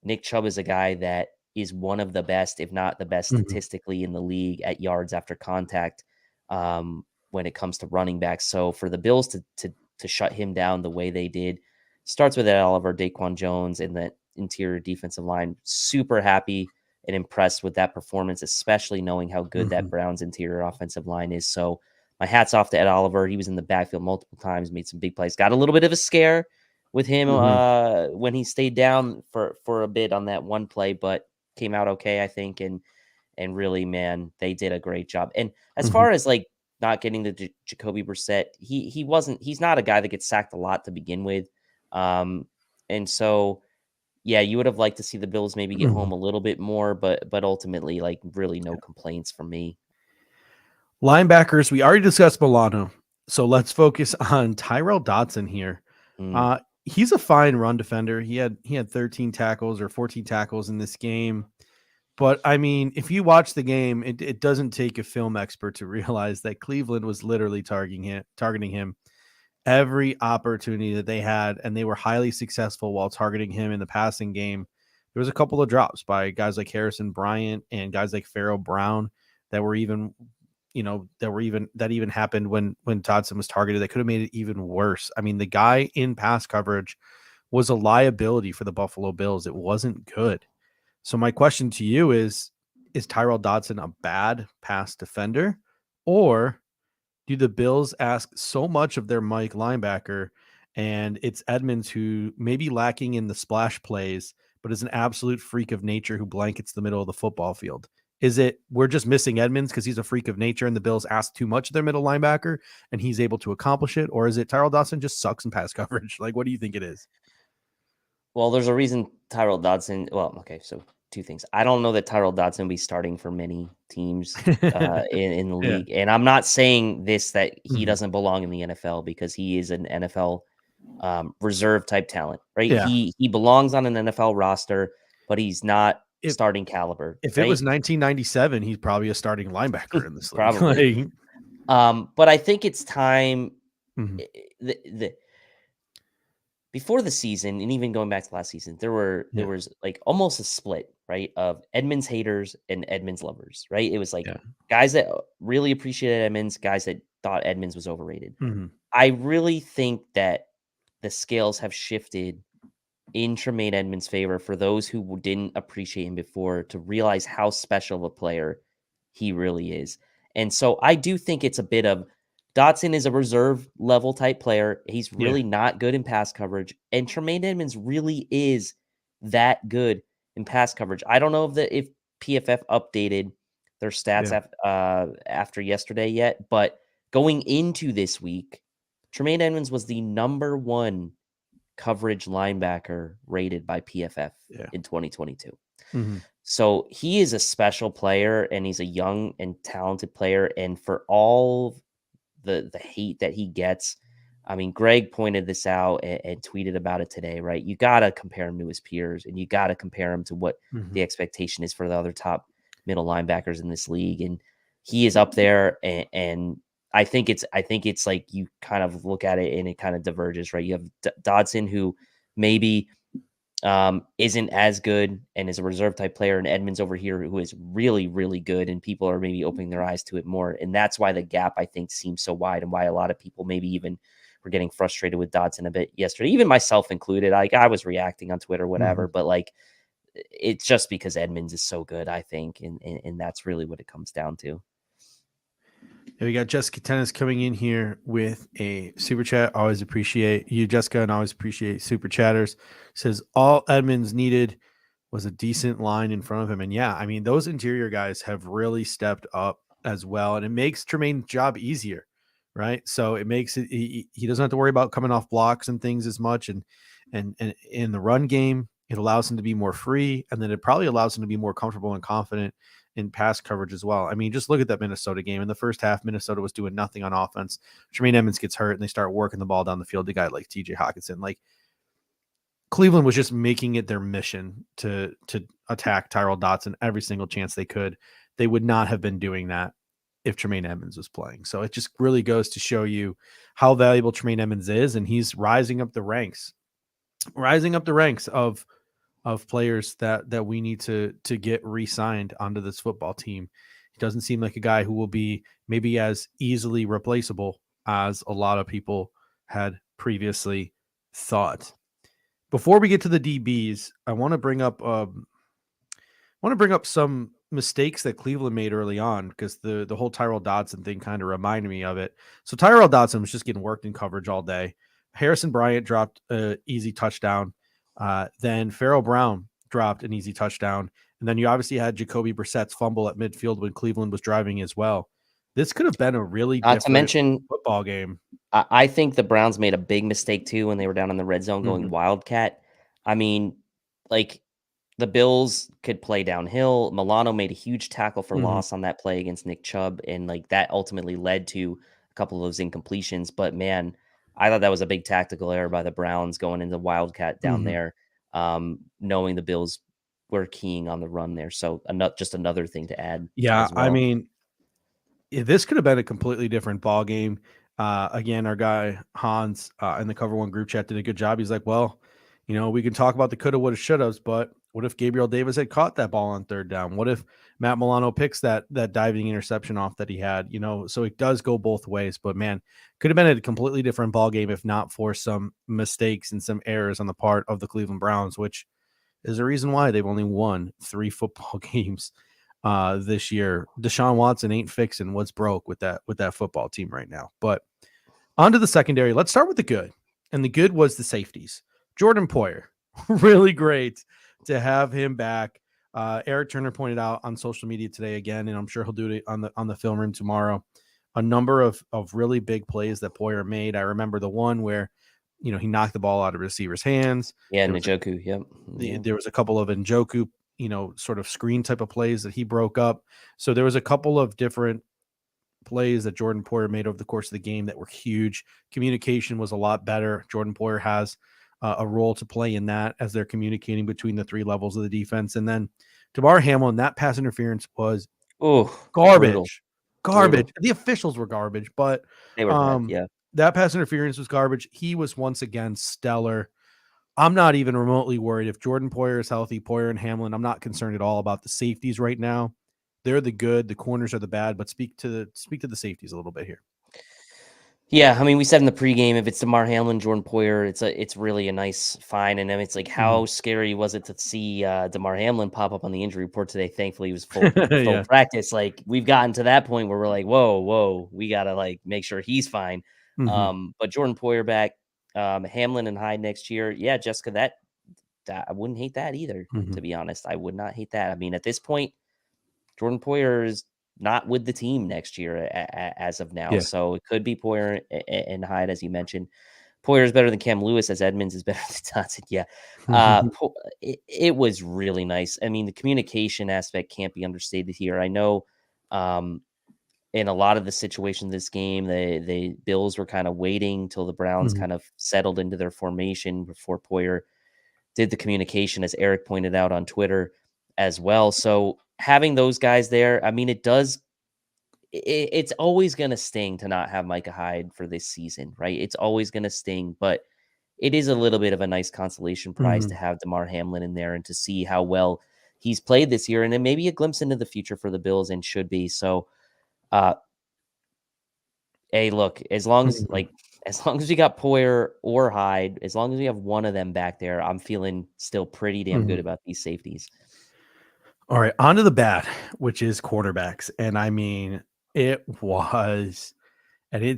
Nick Chubb is a guy that is one of the best, if not the best statistically in the league at yards after contact when it comes to running backs. So for the Bills to shut him down the way they did, starts with Ed Oliver, Daquan Jones, and the interior defensive line. Super happy and impressed with that performance, especially knowing how good that Browns interior offensive line is. So my hat's off to Ed Oliver. He was in the backfield multiple times, made some big plays. Got a little bit of a scare with him when he stayed down for a bit on that one play, but came out okay, I think. And really, man, they did a great job. And as far as like not getting the Jacoby Brissett, he's not a guy that gets sacked a lot to begin with. And so, yeah, you would have liked to see the Bills maybe get home a little bit more, but ultimately, like, really no complaints from me. Linebackers, we already discussed Milano, so let's focus on Tyrell Dodson here. He's a fine run defender. He had 13 tackles or 14 tackles in this game. But I mean, if you watch the game, it doesn't take a film expert to realize that Cleveland was literally targeting him every opportunity that they had, and they were highly successful while targeting him in the passing game. There was a couple of drops by guys like Harrison Bryant and guys like Pharaoh Brown that even happened when Dodson was targeted. That could have made it even worse. I mean, the guy in pass coverage was a liability for the Buffalo Bills. It wasn't good. So my question to you is Tyrell Dodson a bad pass defender, or do the Bills ask so much of their Mike linebacker, and it's Edmonds who may be lacking in the splash plays, but is an absolute freak of nature who blankets the middle of the football field? Is it we're just missing Edmonds because he's a freak of nature and the Bills ask too much of their middle linebacker and he's able to accomplish it? Or is it Tyrell Dodson just sucks in pass coverage? Like, what do you think it is? Well, there's a reason Tyrell Dodson. Well, okay, so two things. I don't know that Tyrell Dodson will be starting for many teams in the league. And I'm not saying this that he doesn't belong in the NFL, because he is an NFL reserve type talent, right? Yeah. He belongs on an NFL roster, but he's not starting caliber. If right? it was 1997, he's probably a starting linebacker in this league. Probably. But I think it's time. Before the season, and even going back to last season, there was like almost a split, right, of Edmonds haters and Edmonds lovers, right? It was like guys that really appreciated Edmonds, guys that thought Edmonds was overrated. I really think that the scales have shifted in Tremaine Edmonds' favor for those who didn't appreciate him before, to realize how special of a player he really is. And so I do think it's a bit of Dotson is a reserve level type player. He's really not good in pass coverage. And Tremaine Edmonds really is that good in pass coverage. I don't know if PFF updated their stats after yesterday yet, but going into this week, Tremaine Edmonds was the number 1 coverage linebacker rated by PFF in 2022. So he is a special player, and he's a young and talented player. And for all the hate that he gets, I mean, Greg pointed this out and tweeted about it today, right? You got to compare him to his peers, and you got to compare him to what the expectation is for the other top middle linebackers in this league. And he is up there. And I think it's like you kind of look at it and it kind of diverges, right? You have Dodson, who maybe isn't as good and is a reserve type player, and Edmonds over here, who is really, really good, and people are maybe opening their eyes to it more. And that's why the gap, I think, seems so wide, and why a lot of people maybe even were getting frustrated with Dodson a bit yesterday, even myself included. Like, I was reacting on Twitter, whatever, but like, it's just because Edmonds is so good, I think. And that's really what it comes down to. Yeah, we got Jessica Tennis coming in here with a super chat. Always appreciate you, Jessica, and always appreciate super chatters. Says all Edmonds needed was a decent line in front of him. And yeah, I mean, those interior guys have really stepped up as well. And it makes Tremaine's job easier, right? So it makes it, he doesn't have to worry about coming off blocks and things as much. And in the run game, it allows him to be more free. And then it probably allows him to be more comfortable and confident in pass coverage as well. I mean, just look at that Minnesota game. In the first half, Minnesota was doing nothing on offense. Tremaine Edmonds gets hurt and they start working the ball down the field to a guy like TJ Hawkinson. Like, Cleveland was just making it their mission to attack Tyrell Dodson every single chance they could. They would not have been doing that if Tremaine Edmonds was playing. So it just really goes to show you how valuable Tremaine Edmonds is, and he's rising up the ranks of players that we need to get re-signed onto this football team. He doesn't seem like a guy who will be maybe as easily replaceable as a lot of people had previously thought. Before we get to the DBs, I want to bring up some mistakes that Cleveland made early on, because the whole Tyrell Dodson thing kind of reminded me of it. So Tyrell Dodson was just getting worked in coverage all day. Harrison Bryant dropped an easy touchdown. Then Farrell Brown dropped an easy touchdown. And then you obviously had Jacoby Brissett's fumble at midfield when Cleveland was driving as well. This could have been a really different football game. I think the Browns made a big mistake too when they were down in the red zone going Wildcat. I mean, like, the Bills could play downhill. Milano made a huge tackle for loss on that play against Nick Chubb, and like that ultimately led to a couple of those incompletions. But man, I thought that was a big tactical error by the Browns going into Wildcat down there, knowing the Bills were keying on the run there. So just another thing to add. Yeah, as well. I mean, this could have been a completely different ball game. Again, our guy Hans in the Cover One group chat did a good job. He's like, well, you know, we can talk about the coulda, woulda, shouldas, but what if Gabriel Davis had caught that ball on third down? What if Matt Milano picks that diving interception off that he had? You know, so it does go both ways. But man, could have been a completely different ball game if not for some mistakes and some errors on the part of the Cleveland Browns, which is the reason why they've only won 3 football games this year. Deshaun Watson ain't fixing what's broke with that football team right now. But on to the secondary. Let's start with the good. And the good was the safeties. Jordan Poyer, really great to have him back. Eric Turner pointed out on social media today again, and I'm sure he'll do it on the film room tomorrow, a number of really big plays that Poyer made. I remember the one where, you know, he knocked the ball out of receiver's hands. Yeah, Njoku. Yep. There was a couple of Njoku sort of screen type of plays that he broke up. So there was a couple of different plays that Jordan Poyer made over the course of the game that were huge. Communication was a lot better. Jordan Poyer has a role to play in that as they're communicating between the three levels of the defense. And then Damar Hamlin, that pass interference was garbage. Brutal. The officials were garbage, but they were bad. Yeah. That pass interference was garbage. He was once again stellar. I'm not even remotely worried if Jordan Poyer is healthy. Poyer and Hamlin, I'm not concerned at all about the safeties right now. They're the good, the corners are the bad, but speak to the safeties a little bit here. Yeah, I mean, we said in the pregame, if it's Damar Hamlin, Jordan Poyer, it's really a nice find. And then it's like, how scary was it to see Damar Hamlin pop up on the injury report today? Thankfully, he was full practice. Like, we've gotten to that point where we're like, whoa, we gotta like make sure he's fine. But Jordan Poyer back, Hamlin and Hyde next year. Yeah, Jessica, that I wouldn't hate that either. To be honest, I would not hate that. I mean, at this point, Jordan Poyer is not with the team next year as of now. So it could be Poyer and Hyde, as you mentioned. Poyer is better than Cam Lewis, as Edmonds is better than Johnson. Yeah. It was really nice. I mean, the communication aspect can't be understated here. I know in a lot of the situations this game, the Bills were kind of waiting till the Browns kind of settled into their formation before Poyer did the communication, as Eric pointed out on Twitter as well. So having those guys there, I mean, it's always going to sting to not have Micah Hyde for this season, right? It's always going to sting, but it is a little bit of a nice consolation prize to have Damar Hamlin in there and to see how well he's played this year, and then maybe a glimpse into the future for the Bills, and should be. So, hey, look, as long as we got Poyer or Hyde, as long as we have one of them back there, I'm feeling still pretty damn good about these safeties. All right, on to the bad, which is quarterbacks. And I mean, it's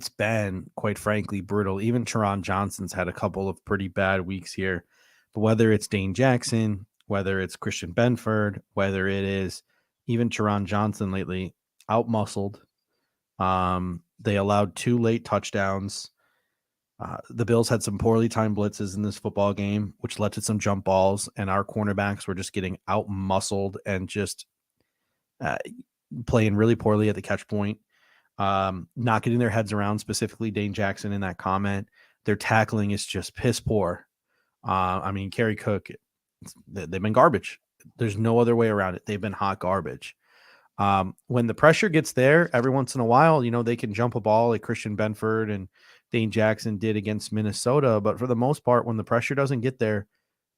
been, quite frankly, brutal. Even Teron Johnson's had a couple of pretty bad weeks here. But whether it's Dane Jackson, whether it's Christian Benford, whether it is even Teron Johnson lately, outmuscled. They allowed 2 late touchdowns. The Bills had some poorly timed blitzes in this football game, which led to some jump balls, and our cornerbacks were just getting out-muscled and just playing really poorly at the catch point, not getting their heads around, specifically Dane Jackson in that comment. Their tackling is just piss poor. I mean, Kerry Cook, they've been garbage. There's no other way around it. They've been hot garbage. When the pressure gets there, every once in a while, they can jump a ball like Christian Benford and Dane Jackson did against Minnesota. But for the most part, when the pressure doesn't get there,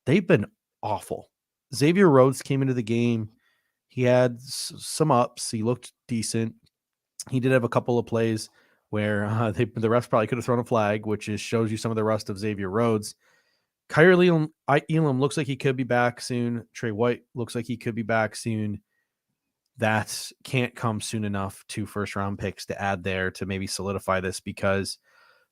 they've been awful. Xavier Rhodes came into the game. He had some ups. He looked decent. He did have a couple of plays where the refs probably could have thrown a flag, which shows you some of the rust of Xavier Rhodes. Kyrie Elam looks like he could be back soon. Trey White looks like he could be back soon. That can't come soon enough, 2 first-round picks to add there to maybe solidify this, because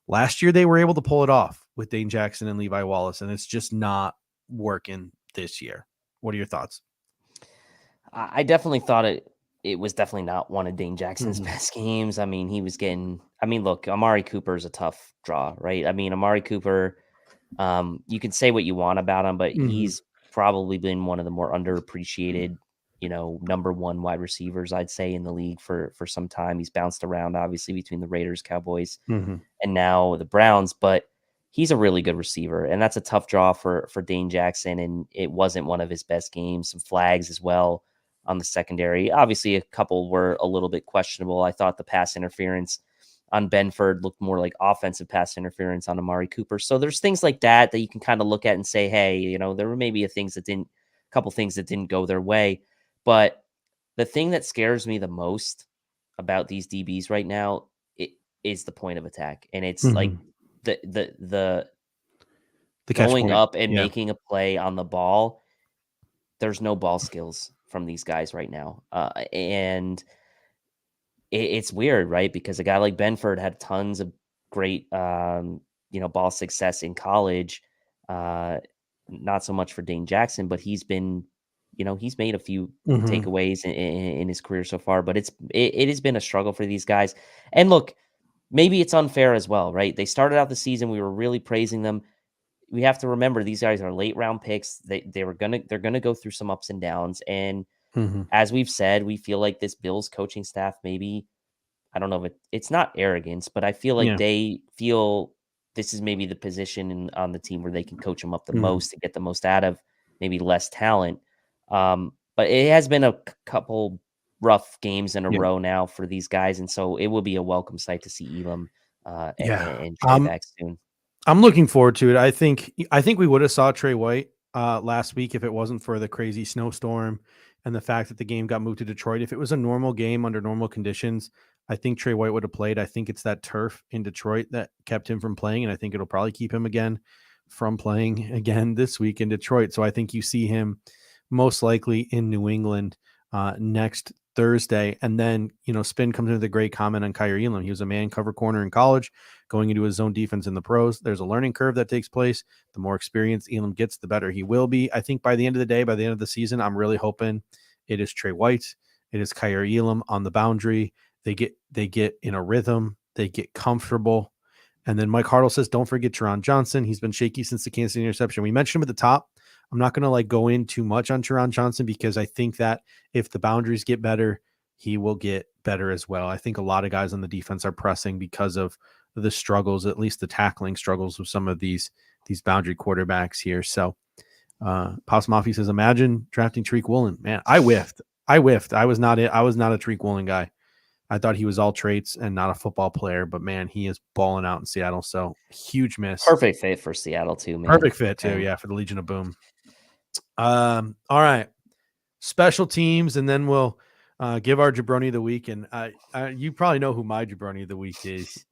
last year they were able to pull it off with Dane Jackson and Levi Wallace, and it's just not working this year. What are your thoughts? I definitely thought it was definitely not one of Dane Jackson's best games. I mean, look, Amari Cooper is a tough draw, right? I mean, Amari Cooper, you can say what you want about him, but he's probably been one of the more underappreciated, number 1 wide receivers, I'd say, in the league for some time. He's bounced around, obviously, between the Raiders, Cowboys, and now the Browns, but he's a really good receiver, and that's a tough draw for Dane Jackson, and it wasn't one of his best games. Some flags as well on the secondary. Obviously, a couple were a little bit questionable. I thought the pass interference on Benford looked more like offensive pass interference on Amari Cooper. So there's things like that you can kind of look at and say, hey, there were maybe a couple things that didn't go their way. But the thing that scares me the most about these DBs right now is the point of attack. And it's like the going up and making a play on the ball. There's no ball skills from these guys right now. And it's weird, right? Because a guy like Benford had tons of great, ball success in college. Not so much for Dane Jackson, but he's been, he's made a few takeaways in his career so far. But it has been a struggle for these guys. And look, maybe it's unfair as well, right? They started out the season, we were really praising them. we have to remember these guys are late round picks. They're gonna go through some ups and downs. And as we've said, we feel like this Bills coaching staff, maybe, I don't know if it's not arrogance, but I feel like they feel this is maybe the position on the team where they can coach them up the most to get the most out of maybe less talent. But it has been a couple rough games in a row now for these guys. And so it will be a welcome sight to see Elam and Trey back soon. I'm looking forward to it. I think we would have saw Trey White last week if it wasn't for the crazy snowstorm and the fact that the game got moved to Detroit. If it was a normal game under normal conditions, I think Trey White would have played. I think it's that turf in Detroit that kept him from playing, and I think it'll probably keep him again from playing again this week in Detroit. So I think you see him most likely in New England next Thursday. And then, Spin comes into the great comment on Kyer Elam. He was a man cover corner in college, going into his zone defense in the pros. There's a learning curve that takes place. The more experience Elam gets, the better he will be. I think by the end of the day, by the end of the season, I'm really hoping it is Trey White. It is Kyer Elam on the boundary. They get in a rhythm. They get comfortable. And then Mike Hartle says, don't forget Teron Johnson. He's been shaky since the Kansas City interception. We mentioned him at the top. I'm not going to go in too much on Teron Johnson because I think that if the boundaries get better, he will get better as well. I think a lot of guys on the defense are pressing because of the struggles, at least the tackling struggles of some of these boundary quarterbacks here. So Pops Mafia says, imagine drafting Tariq Woolen. Man, I whiffed. I was not a Tariq Woolen guy. I thought he was all traits and not a football player, but man, he is balling out in Seattle. So huge miss. Perfect fit for Seattle too, man. Perfect fit too. Yeah. For the Legion of Boom. All right. Special teams. And then we'll give our Jabroni of the week. And you probably know who my Jabroni of the week is.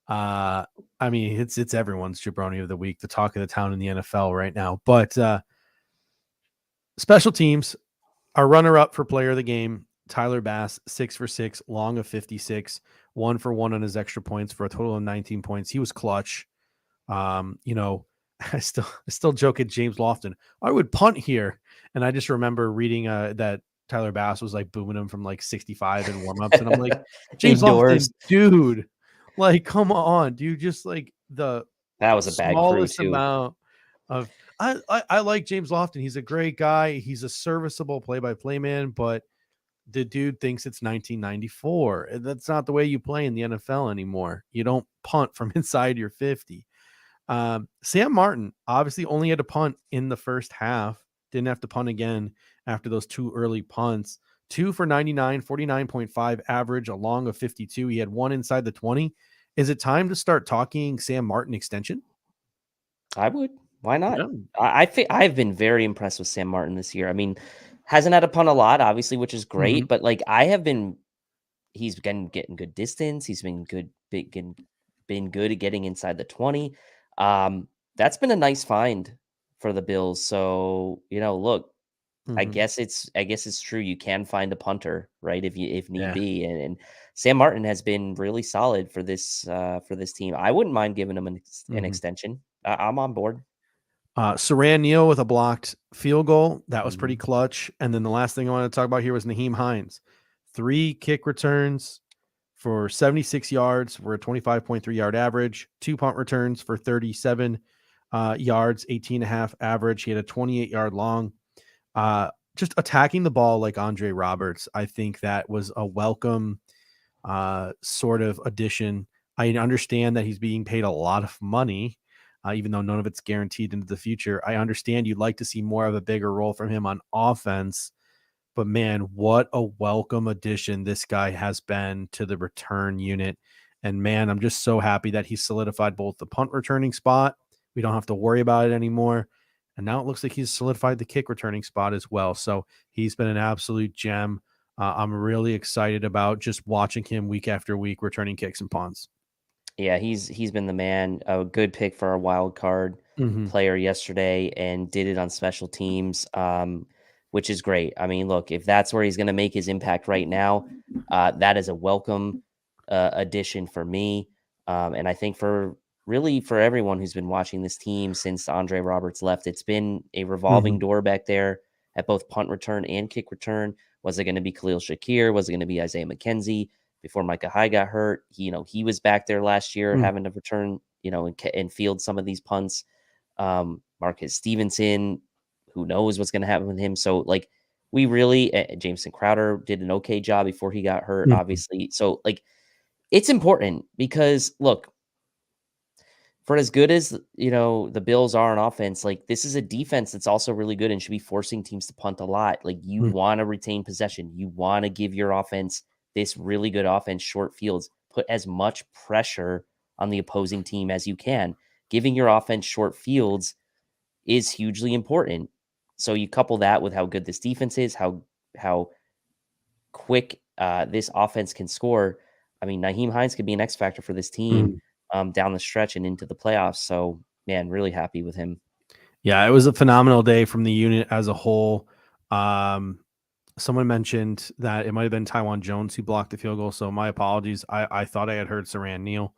I mean, it's everyone's Jabroni of the week, the talk of the town in the NFL right now, but special teams, our runner up for player of the game, Tyler Bass, 6 for 6, long of 56, 1 for 1 on his extra points for a total of 19 points. He was clutch. I still joke at James Lofton. I would punt here. And I just remember reading that Tyler Bass was booming him from 65 in warmups. And I'm like, James Lofton, dude, come on, dude. Just that was a bad smallest crew too. Amount of I like James Lofton. He's a great guy. He's a serviceable play-by-play man, but the dude thinks it's 1994. That's not the way you play in the NFL anymore. You don't punt from inside your 50. Sam Martin obviously only had to punt in the first half. Didn't have to punt again after those 2 early punts. 2 for 99, 49.5 average, a long of 52. He had 1 inside the 20. Is it time to start talking Sam Martin extension? I would. Why not? Yeah. I think I've been very impressed with Sam Martin this year. I mean, hasn't had to punt a lot, obviously, which is great. But he's been getting good distance. He's been good at getting inside the 20. That's been a nice find for the Bills. So, look, I guess it's true. You can find a punter, right? If need be. And Sam Martin has been really solid for this team. I wouldn't mind giving him an extension. I'm on board. Saran Neal with a blocked field goal. That was pretty clutch. And then the last thing I want to talk about here was Naheem Hines. 3 kick returns for 76 yards for a 25.3 yard average, 2 punt returns for 37 yards, 18.5 average. He had a 28 yard long. Just attacking the ball like Andre Roberts. I think that was a welcome sort of addition. I understand that he's being paid a lot of money, even though none of it's guaranteed into the future. I understand you'd like to see more of a bigger role from him on offense, but man, what a welcome addition this guy has been to the return unit. And man, I'm just so happy that he solidified both the punt returning spot. We don't have to worry about it anymore. And now it looks like he's solidified the kick returning spot as well. So he's been an absolute gem. I'm really excited about just watching him week after week returning kicks and punts. Yeah, he's been the man. A good pick for our wild card player yesterday, and did it on special teams, which is great. I mean, look, if that's where he's going to make his impact right now, that is a welcome addition for me, and I think for everyone who's been watching this team since Andre Roberts left. It's been a revolving door back there at both punt return and kick return. Was it going to be Khalil Shakir? Was it going to be Isaiah McKenzie? Before Micah Hyde got hurt, he was back there last year having to return, and field some of these punts. Marcus Stevenson, who knows what's going to happen with him. So like we really, Jameson Crowder did an okay job before he got hurt, obviously. So like it's important because look, for as good as the Bills are on offense, like this is a defense that's also really good and should be forcing teams to punt a lot. Like you want to retain possession. You want to give your offense this really good offense, short fields, put as much pressure on the opposing team as you can. Giving your offense short fields is hugely important. So you couple that with how good this defense is, how quick this offense can score. I mean, Nyheim Hines could be an X factor for this team down the stretch and into the playoffs. So, man, really happy with him. Yeah, it was a phenomenal day from the unit as a whole. Someone mentioned that it might have been Taiwan Jones who blocked the field goal. So my apologies. I thought I had heard Saran Neal.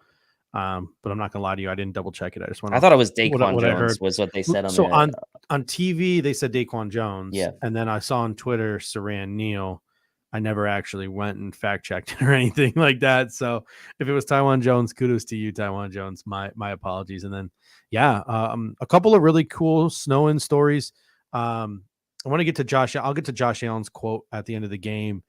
But I'm not gonna lie to you. I didn't double check it. I just went. I thought it was Daquan what Jones I heard. was what they said on so the, on TV they said Daquan Jones. Yeah. And then I saw on Twitter Saran Neal. I never actually went and fact checked it or anything like that. So if it was Taiwan Jones, kudos to you, Taiwan Jones. My apologies. And then a couple of really cool snow-in stories. I want to get to Josh. I'll get to Josh Allen's quote at the end of the game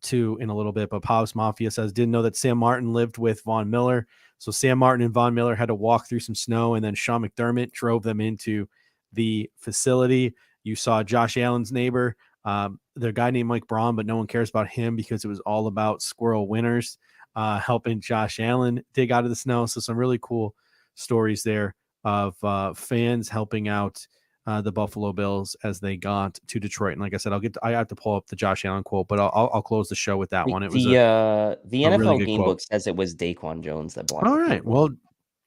too in a little bit. But Pops Mafia says, didn't know that Sam Martin lived with Von Miller. So Sam Martin and Von Miller had to walk through some snow, and then Sean McDermott drove them into the facility. You saw Josh Allen's neighbor, the guy named Mike Braun, but no one cares about him because it was all about Squirrel Winners helping Josh Allen dig out of the snow. So some really cool stories there of fans helping out the Buffalo Bills as they got to Detroit. And like I said, I have to pull up the Josh Allen quote, but I'll close the show with that one. It was the NFL really game quote. book says it was Daquan Jones that blocked. All right. Well,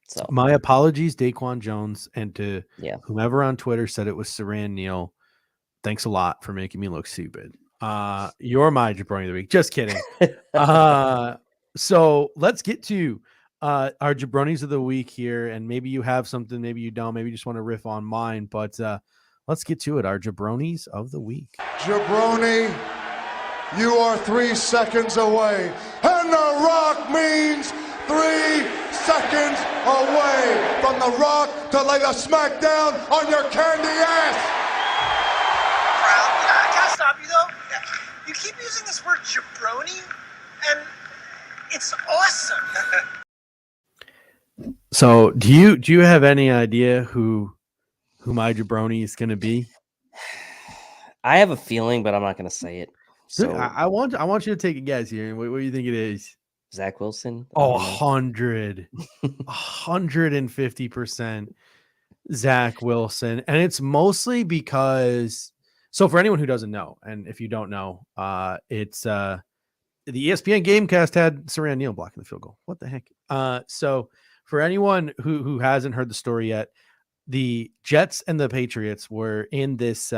so my apologies, Daquan Jones, and to whomever on Twitter said it was Saran Neal. Thanks a lot for making me look stupid. You're my Jabroni of the week. Just kidding. So let's get to our Jabronis of the week here, and maybe you have something, maybe you don't, maybe you just want to riff on mine, but let's get to it. Our Jabronis of the week. Jabroni, you are 3 seconds away, and The Rock means 3 seconds away from The Rock to lay a smackdown on your candy ass. I gotta stop you though. You keep using this word jabroni, and it's awesome. So do you have any idea who my Jabroni is going to be? I have a feeling, but I'm not going to say it. So I want you to take a guess here. What do you think it is? Zach Wilson? Oh, 150% Zach Wilson. And it's mostly because, so for anyone who doesn't know, and if you don't know, it's the ESPN Gamecast had Saran Neal blocking the field goal. What the heck? So for anyone who hasn't heard the story yet, the Jets and the Patriots were in this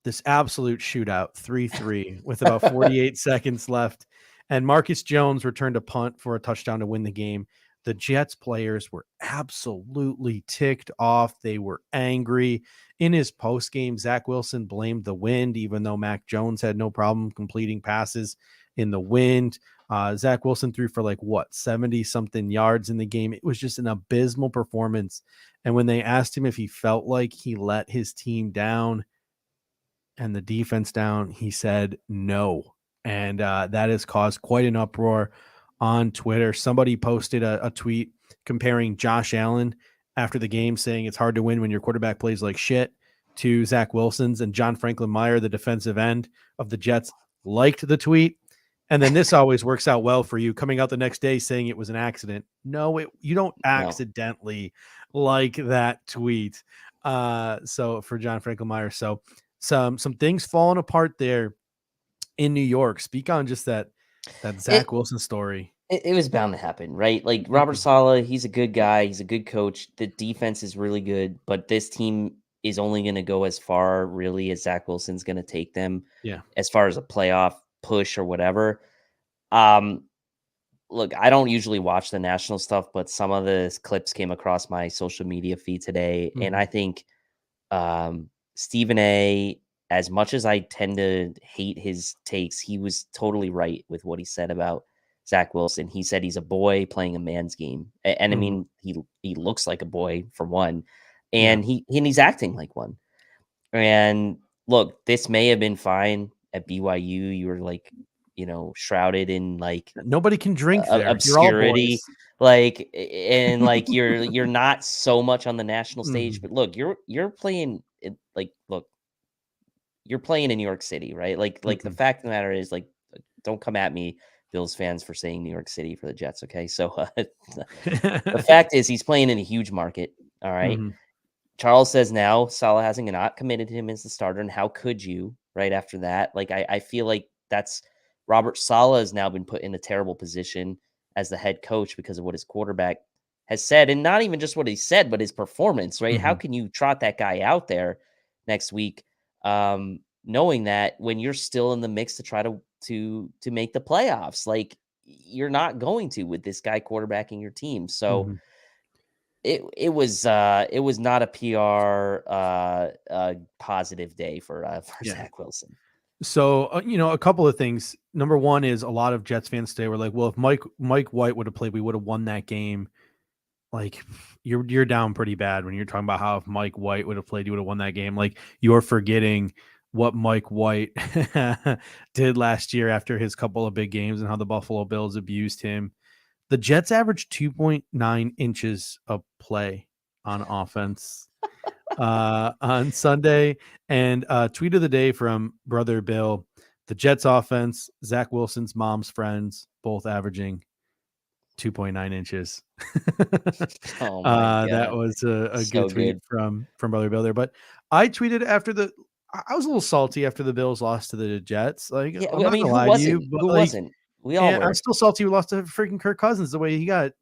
this absolute shootout, 3-3 with about 48 seconds left. And Marcus Jones returned a punt for a touchdown to win the game. The Jets players were absolutely ticked off. They were angry. In his postgame, Zach Wilson blamed the wind, even though Mac Jones had no problem completing passes in the wind. Zach Wilson threw for 70-something yards in the game. It was just an abysmal performance. And when they asked him if he felt like he let his team down and the defense down, he said no. And that has caused quite an uproar on Twitter. Somebody posted a tweet comparing Josh Allen after the game, saying it's hard to win when your quarterback plays like shit, to Zach Wilson's, and John Franklin Meyer, the defensive end of the Jets, liked the tweet. And then this always works out well for you, coming out the next day saying it was an accident. No, you don't accidentally like that tweet. So for John Franklin Meyer, so some things falling apart there in New York. Speak on just that Zach Wilson story. It was bound to happen, right? Like Robert Saleh, he's a good guy. He's a good coach. The defense is really good, but this team is only going to go as far really as Zach Wilson's going to take them. Yeah. As far as a playoff push or whatever. Look, I don't usually watch the national stuff, but some of the clips came across my social media feed today. And I think Stephen A., as much as I tend to hate his takes, he was totally right with what he said about Zach Wilson. He said he's a boy playing a man's game. And I mean, he looks like a boy for one. and he's acting like one. And look, this may have been fine at BYU. You were like, shrouded in like Nobody can drink there. obscurity, like, and like you're not so much on the national stage. But look, you're playing it, like, look, you're playing in New York City, right? Like the fact of the matter is, like, don't come at me, Bills fans, for saying New York City for the Jets. Okay, so the fact is, he's playing in a huge market. All right. Charles says now Saleh hasn't not committed to him as the starter, and how could you right after that? Like, I feel like that's Robert Saleh has now been put in a terrible position as the head coach because of what his quarterback has said, and not even just what he said, but his performance, right? How can you trot that guy out there next week, knowing that when you're still in the mix to try to make the playoffs? Like, you're not going to with this guy quarterbacking your team. So it was not a PR positive day for Zach Wilson. So, a couple of things. Number one is a lot of Jets fans today were like, well, if Mike White would have played, we would have won that game. Like, you're down pretty bad when you're talking about how if Mike White would have played, you would have won that game. Like, you're forgetting what Mike White did last year after his couple of big games and how the Buffalo Bills abused him. The Jets averaged 2.9 inches of play on offense on Sunday. And tweet of the day from Brother Bill: the Jets offense, Zach Wilson's mom's friends, both averaging 2.9 inches. Oh my God. That was a So good tweet from Brother Bill there. But I tweeted after I was a little salty after the Bills lost to the Jets. Like, Yeah, I'm not who gonna lie to you, but who wasn't? We all were. I'm still salty we lost to freaking Kirk Cousins the way he got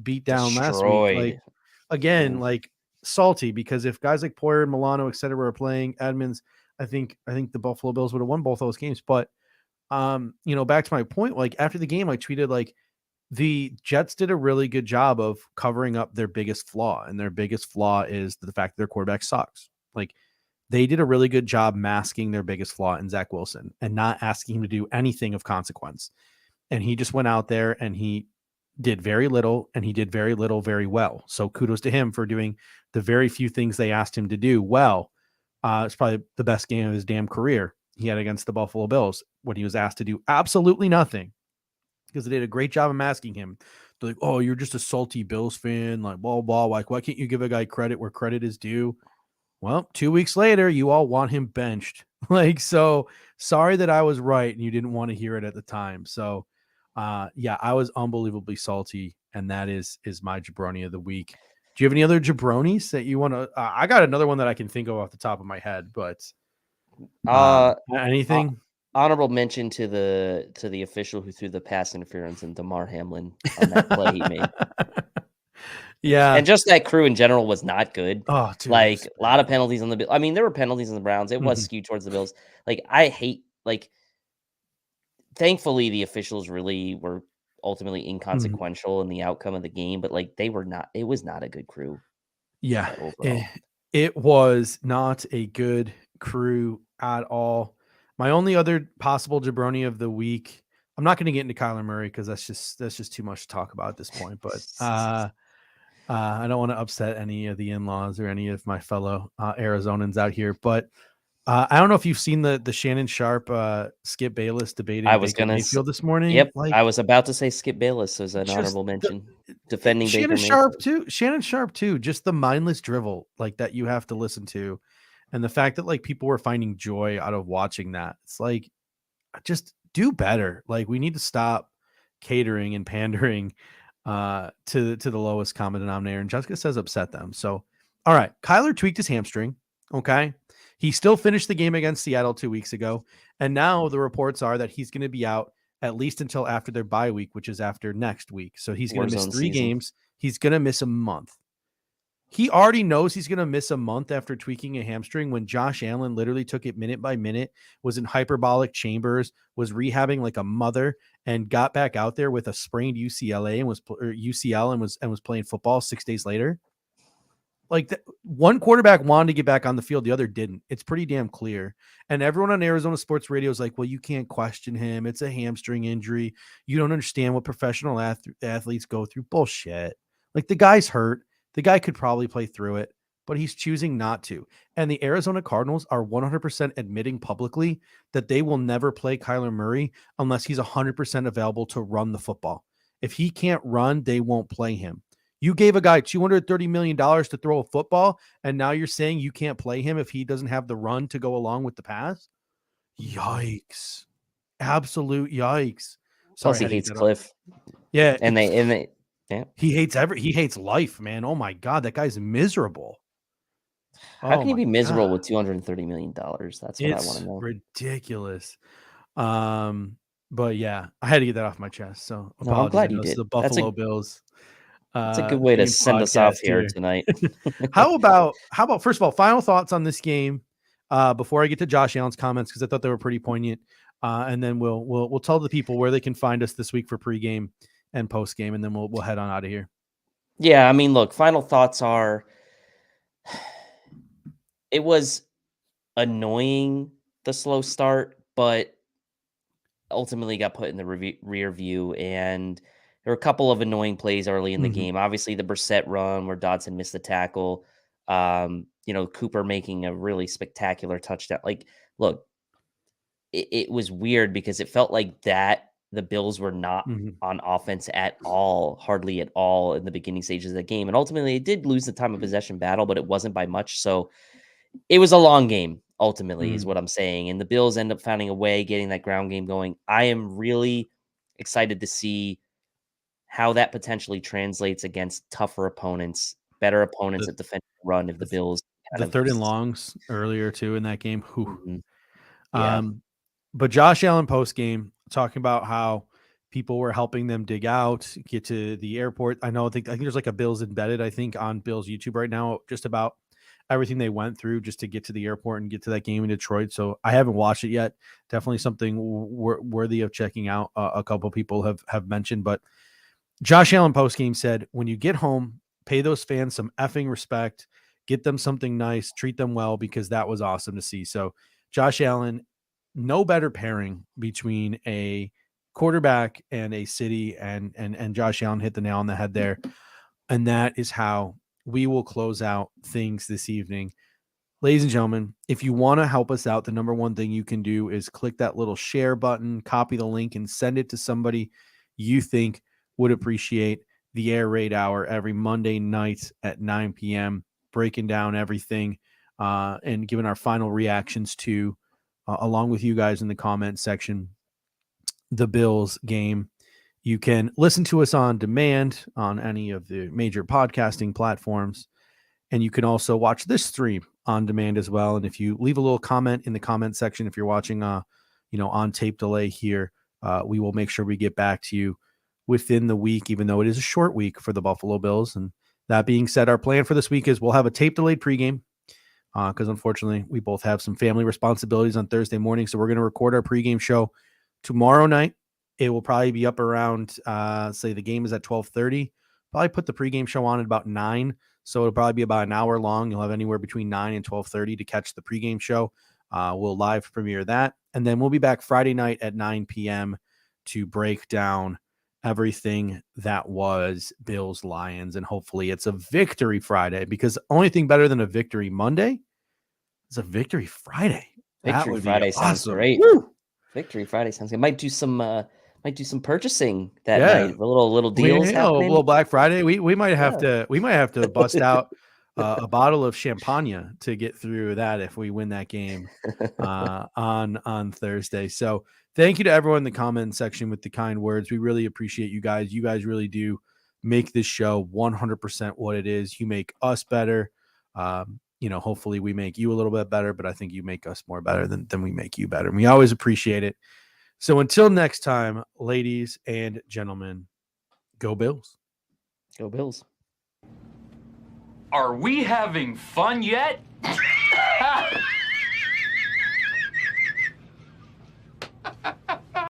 beat down last week. Like, again, like, salty because if guys like Poyer and Milano, et cetera, were playing, Edmonds, I think the Buffalo Bills would have won both those games. But back to my point, like, after the game, I tweeted like the Jets did a really good job of covering up their biggest flaw, and their biggest flaw is the fact that their quarterback sucks. Like, they did a really good job masking their biggest flaw in Zach Wilson and not asking him to do anything of consequence. And he just went out there and he did very little, and he did very little very well. So kudos to him for doing the very few things they asked him to do well. It's probably the best game of his damn career he had against the Buffalo Bills when he was asked to do absolutely nothing, because they did a great job of masking him. They're like, oh, you're just a salty Bills fan, like, blah, blah, like, why can't you give a guy credit where credit is due? Well, 2 weeks later, you all want him benched. Like, so sorry that I was right and you didn't want to hear it at the time. So, I was unbelievably salty, and that is my jabroni of the week. Do you have any other jabronis that you want to? I got another one that I can think of off the top of my head, but anything? Honorable mention to the official who threw the pass interference in Damar Hamlin on that play he made. Yeah, and just that crew in general was not good. Oh, dude, like, a lot of penalties on the Bills. I mean, there were penalties on the Browns. It was skewed towards the Bills. Like, I hate, like, thankfully the officials really were ultimately inconsequential in the outcome of the game, but like, they were not. It was not a good crew. Yeah, it was not a good crew at all. My only other possible jabroni of the week, I'm not going to get into Kyler Murray because that's just too much to talk about at this point. But I don't want to upset any of the in-laws or any of my fellow Arizonans out here. But I don't know if you've seen the Shannon Sharp, Skip Bayless debating Baker Mayfield this morning. Yep, like, I was about to say Skip Bayless as an honorable mention. Defending Shannon Baker Sharp Mayfield. too. Shannon Sharp too. Just the mindless drivel like that you have to listen to, and the fact that like people were finding joy out of watching that. It's like, just do better. Like, we need to stop catering and pandering to the lowest common denominator. And Jessica says upset them. So, all right, Kyler tweaked his hamstring. Okay, he still finished the game against Seattle 2 weeks ago, and now the reports are that he's going to be out at least until after their bye week, which is after next week. So he's going to miss 3 games. He's going to miss a month. He already knows he's going to miss a month after tweaking a hamstring when Josh Allen literally took it minute by minute, was in hyperbolic chambers, was rehabbing like a mother, and got back out there with a sprained UCL and was playing football 6 days later. Like, one quarterback wanted to get back on the field, the other didn't. It's pretty damn clear. And everyone on Arizona sports radio is like, well, you can't question him. It's a hamstring injury. You don't understand what professional athletes go through. Bullshit. Like, the guy's hurt. The guy could probably play through it. but he's choosing not to. And the Arizona Cardinals are 100% admitting publicly that they will never play Kyler Murray unless he's 100% available to run the football. If he can't run, they won't play him. You gave a guy $230 million to throw a football, and now you're saying you can't play him if he doesn't have the run to go along with the pass? Yikes. Absolute yikes. Plus, Sorry, he hates Cliff. Yeah. And they, yeah. He hates life, man. Oh my God. That guy's miserable. How can you be miserable God. with $230 million? That's what I want to know. Ridiculous. But yeah, I had to get that off my chest. So No, I'm glad you did. The Buffalo Bills. That's a good way to send us off here tonight. How about first of all, final thoughts on this game before I get to Josh Allen's comments, because I thought they were pretty poignant. And then we'll tell the people where they can find us this week for pregame and postgame, and then we'll head on out of here. Yeah, I mean, look, final thoughts are it was annoying, the slow start, but ultimately got put in the rear view, and there were a couple of annoying plays early in the game. Obviously, the Brissett run where Dodson missed the tackle. Cooper making a really spectacular touchdown. Like, look, it was weird because it felt like that the Bills were not on offense at all, hardly at all in the beginning stages of the game. And ultimately, it did lose the time of possession battle, but it wasn't by much. So it was a long game, ultimately, is what I'm saying. And the Bills end up finding a way, getting that ground game going. I am really excited to see how that potentially translates against tougher opponents, better opponents at defending the run if the Bills. The third and longs earlier, too, in that game. Yeah. But Josh Allen post game talking about how people were helping them dig out, get to the airport. I think there's like a Bills embedded, I think, on Bills YouTube right now, just about everything they went through just to get to the airport and get to that game in Detroit. So I haven't watched it yet. Definitely something worthy of checking out. A couple people have mentioned, but Josh Allen post game said, when you get home, pay those fans some effing respect, get them something nice, treat them well, because that was awesome to see. So Josh Allen, no better pairing between a quarterback and a city, and Josh Allen hit the nail on the head there. And that is how we will close out things this evening. Ladies and gentlemen, if you want to help us out, the number one thing you can do is click that little share button, copy the link, and send it to somebody you think would appreciate the Air Raid Hour every Monday night at 9 p.m., breaking down everything and giving our final reactions to, along with you guys in the comment section, the Bills game. You can listen to us on demand on any of the major podcasting platforms, and you can also watch this stream on demand as well. And if you leave a little comment in the comment section, if you're watching, on tape delay here, we will make sure we get back to you within the week, even though it is a short week for the Buffalo Bills. And that being said, our plan for this week is we'll have a tape delayed pregame because unfortunately we both have some family responsibilities on Thursday morning. So we're going to record our pregame show tomorrow night. It will probably be up around, say the game is at 12:30. Probably put the pregame show on at about 9. So it'll probably be about an hour long. You'll have anywhere between 9 and 12:30 to catch the pregame show. We'll live premiere that. And then we'll be back Friday night at 9 p.m. to break down everything that was Bills Lions. And hopefully it's a victory Friday, because the only thing better than a victory Monday is a victory Friday. Victory Friday sounds great. Woo! Victory Friday sounds good. Might do some purchasing that night. A little deals happening. A little Black Friday. We might have to bust out a bottle of champagne to get through that if we win that game on Thursday. So thank you to everyone in the comment section with the kind words. We really appreciate you guys. You guys really do make this show 100% what it is. You make us better. Hopefully we make you a little bit better, but I think you make us more better than we make you better. And we always appreciate it. So until next time, ladies and gentlemen, go Bills. Go Bills. Are we having fun yet?